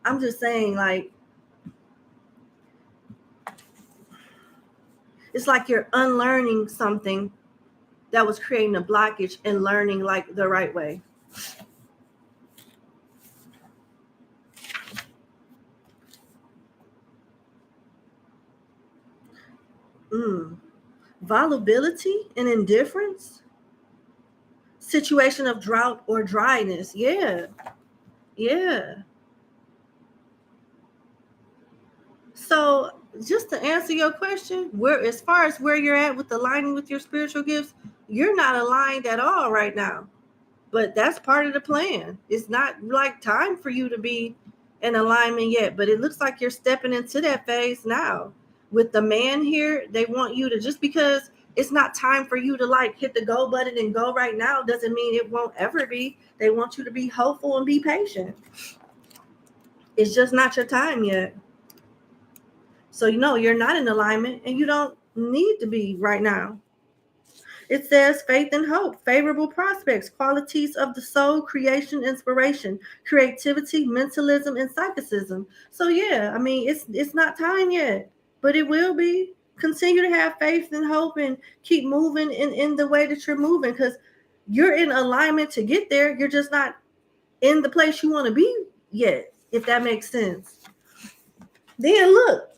Speaker 1: I'm just saying, like, It's like you're unlearning something that was creating a blockage and learning like the right way. Volubility and indifference, situation of drought or dryness. Yeah. So just to answer your question, where as far as where you're at with aligning with your spiritual gifts, you're not aligned at all right now. But that's part of the plan. It's not like time for you to be in alignment yet, but it looks like you're stepping into that phase now. With the man here, they want you to, just because it's not time for you to like hit the go button and go right now doesn't mean it won't ever be. They want you to be hopeful and be patient. It's just not your time yet. So you're not in alignment and you don't need to be right now. It says faith and hope, favorable prospects, qualities of the soul, creation, inspiration, creativity, mentalism, and psychicism. So yeah, I mean, it's not time yet, but it will be. Continue to have faith and hope and keep moving in the way that you're moving, because you're in alignment to get there. You're just not in the place you want to be yet, if that makes sense. Then look,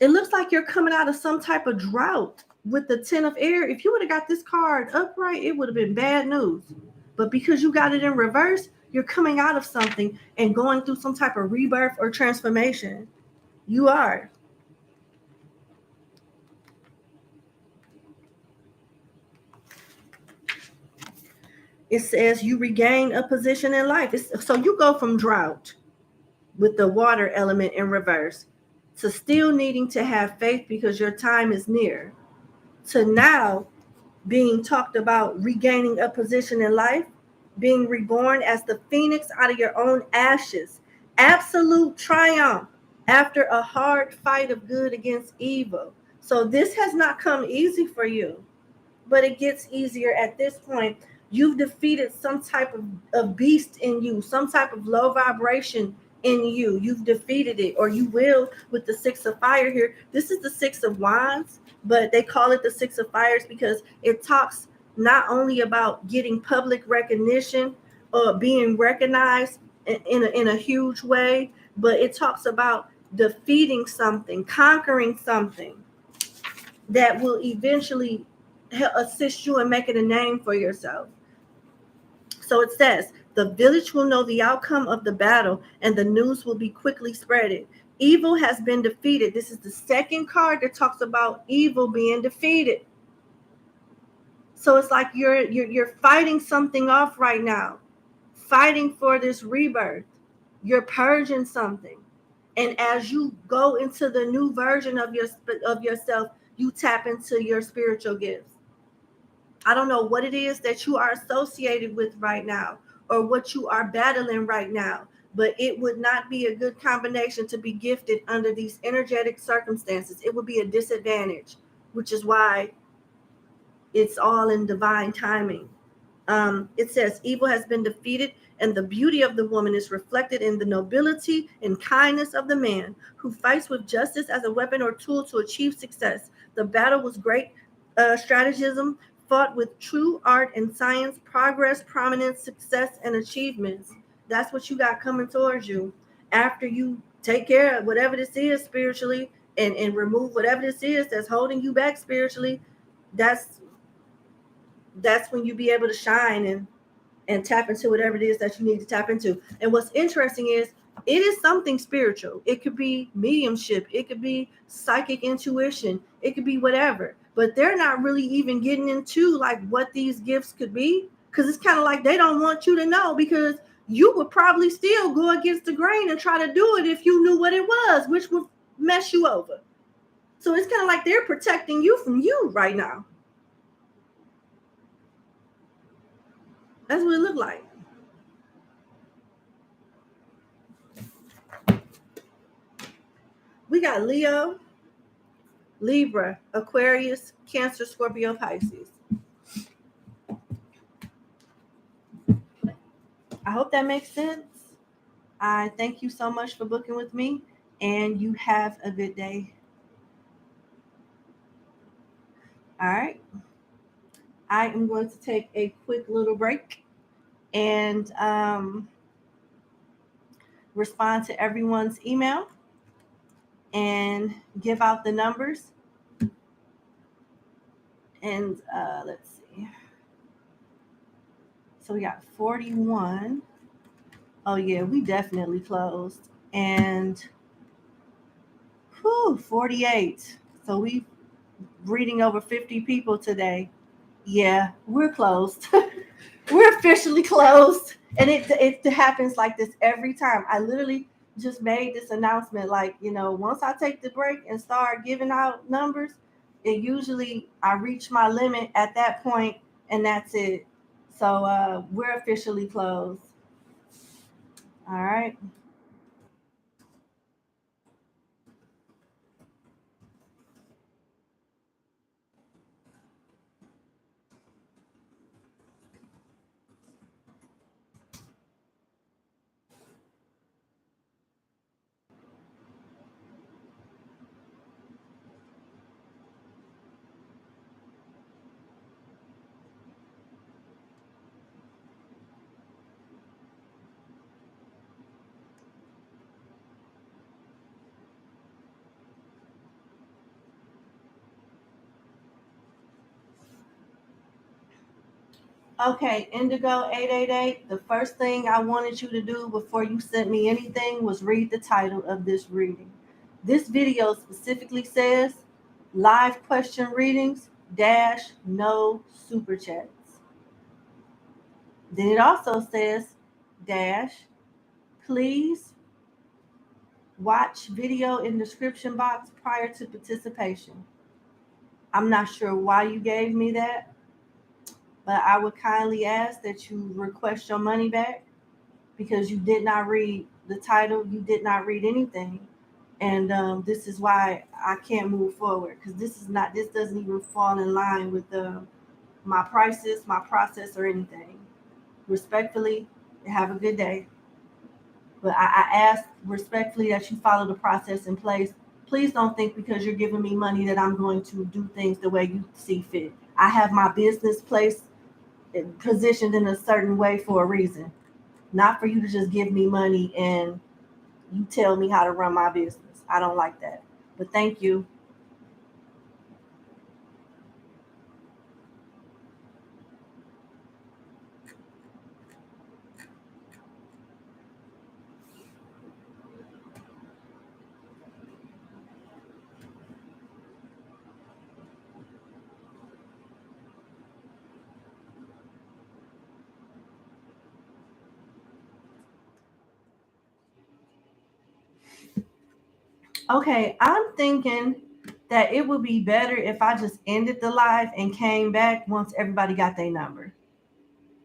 Speaker 1: it looks like you're coming out of some type of drought with the 10 of air. If you would have got this card upright, it would have been bad news. But because you got it in reverse, you're coming out of something and going through some type of rebirth or transformation. You are. It says you regain a position in life. So you go from drought with the water element in reverse to still needing to have faith because your time is near, to now being talked about regaining a position in life, being reborn as the phoenix out of your own ashes, absolute triumph after a hard fight of good against evil. So this has not come easy for you, but it gets easier at this point. You've defeated some type of beast in you, some type of low vibration in you. You've defeated it, or you will, with the 6 of fire here. This is the 6 of wands, but they call it the 6 of fires because it talks not only about getting public recognition or being recognized in a huge way, but it talks about defeating something, conquering something that will eventually assist you in making a name for yourself. So it says, the village will know the outcome of the battle and the news will be quickly spreaded. Evil has been defeated. This is the second card that talks about evil being defeated. So it's like you're fighting something off right now, fighting for this rebirth. You're purging something. And as you go into the new version of yourself, you tap into your spiritual gifts. I don't know what it is that you are associated with right now or what you are battling right now, but it would not be a good combination to be gifted under these energetic circumstances. It would be a disadvantage, which is why it's all in divine timing. It says evil has been defeated and the beauty of the woman is reflected in the nobility and kindness of the man who fights with justice as a weapon or tool to achieve success. The battle was great strategism, fought with true art and science, progress, prominence, success, and achievements. That's what you got coming towards you after you take care of whatever this is spiritually and remove whatever this is that's holding you back spiritually. That's when you be able to shine and tap into whatever it is that you need to tap into. And what's interesting is it is something spiritual. It could be mediumship. It could be psychic intuition. It could be whatever. But they're not really even getting into like what these gifts could be, because it's kind of like they don't want you to know, because you would probably still go against the grain and try to do it if you knew what it was, which would mess you over. So it's kind of like they're protecting you from you right now. That's what it looked like. We got Leo, Libra, Aquarius, Cancer, Scorpio, Pisces. I hope that makes sense. I thank you so much for booking with me, and you have a good day. All right. I am going to take a quick little break and respond to everyone's email and give out the numbers. And let's see. So we got 41. Oh, yeah, we definitely closed. And 48. So we reading over 50 people today. Yeah, we're closed. We're officially closed. And it happens like this every time. I literally just made this announcement, like, once I take the break and start giving out numbers, it usually I reach my limit at that point, and that's it. So we're officially closed. All right. Okay, Indigo 888. The first thing I wanted you to do before you sent me anything was read the title of this reading. This video specifically says live question readings dash no super chats. Then it also says dash please watch video in description box prior to participation. I'm not sure why you gave me that, but I would kindly ask that you request your money back because you did not read the title, you did not read anything. And this is why I can't move forward, because this doesn't even fall in line with my prices, my process, or anything. Respectfully, have a good day. But I ask respectfully that you follow the process in place. Please don't think because you're giving me money that I'm going to do things the way you see fit. I have my business placed, positioned in a certain way for a reason, not for you to just give me money and you tell me how to run my business. I don't like that. But thank you. Okay, I'm thinking that it would be better if I just ended the live and came back once everybody got their number.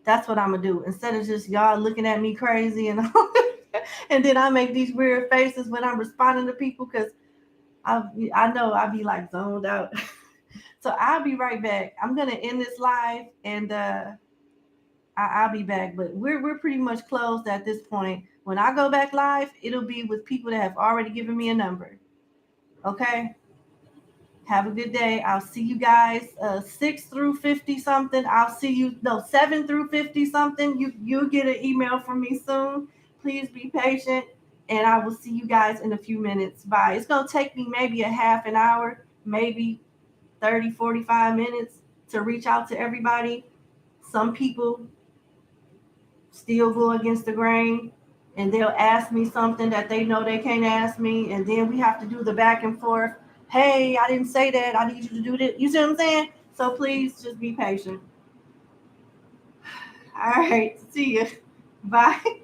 Speaker 1: That's what I'm gonna do instead of just y'all looking at me crazy and and then I make these weird faces when I'm responding to people because I know I'll be like zoned out. So I'll be right back. I'm gonna end this live and I'll be back. But we're pretty much closed at this point. When I go back live, it'll be with people that have already given me a number. Okay. Have a good day. I'll see you guys 6 through 50 something. I'll see you, no, 7 through 50 something. You'll get an email from me soon. Please be patient. And I will see you guys in a few minutes. Bye. It's going to take me maybe a half an hour, maybe 30, 45 minutes to reach out to everybody. Some people still go against the grain and they'll ask me something that they know they can't ask me. And then we have to do the back and forth. Hey, I didn't say that. I need you to do this. You see what I'm saying? So please just be patient. All right. See you. Bye.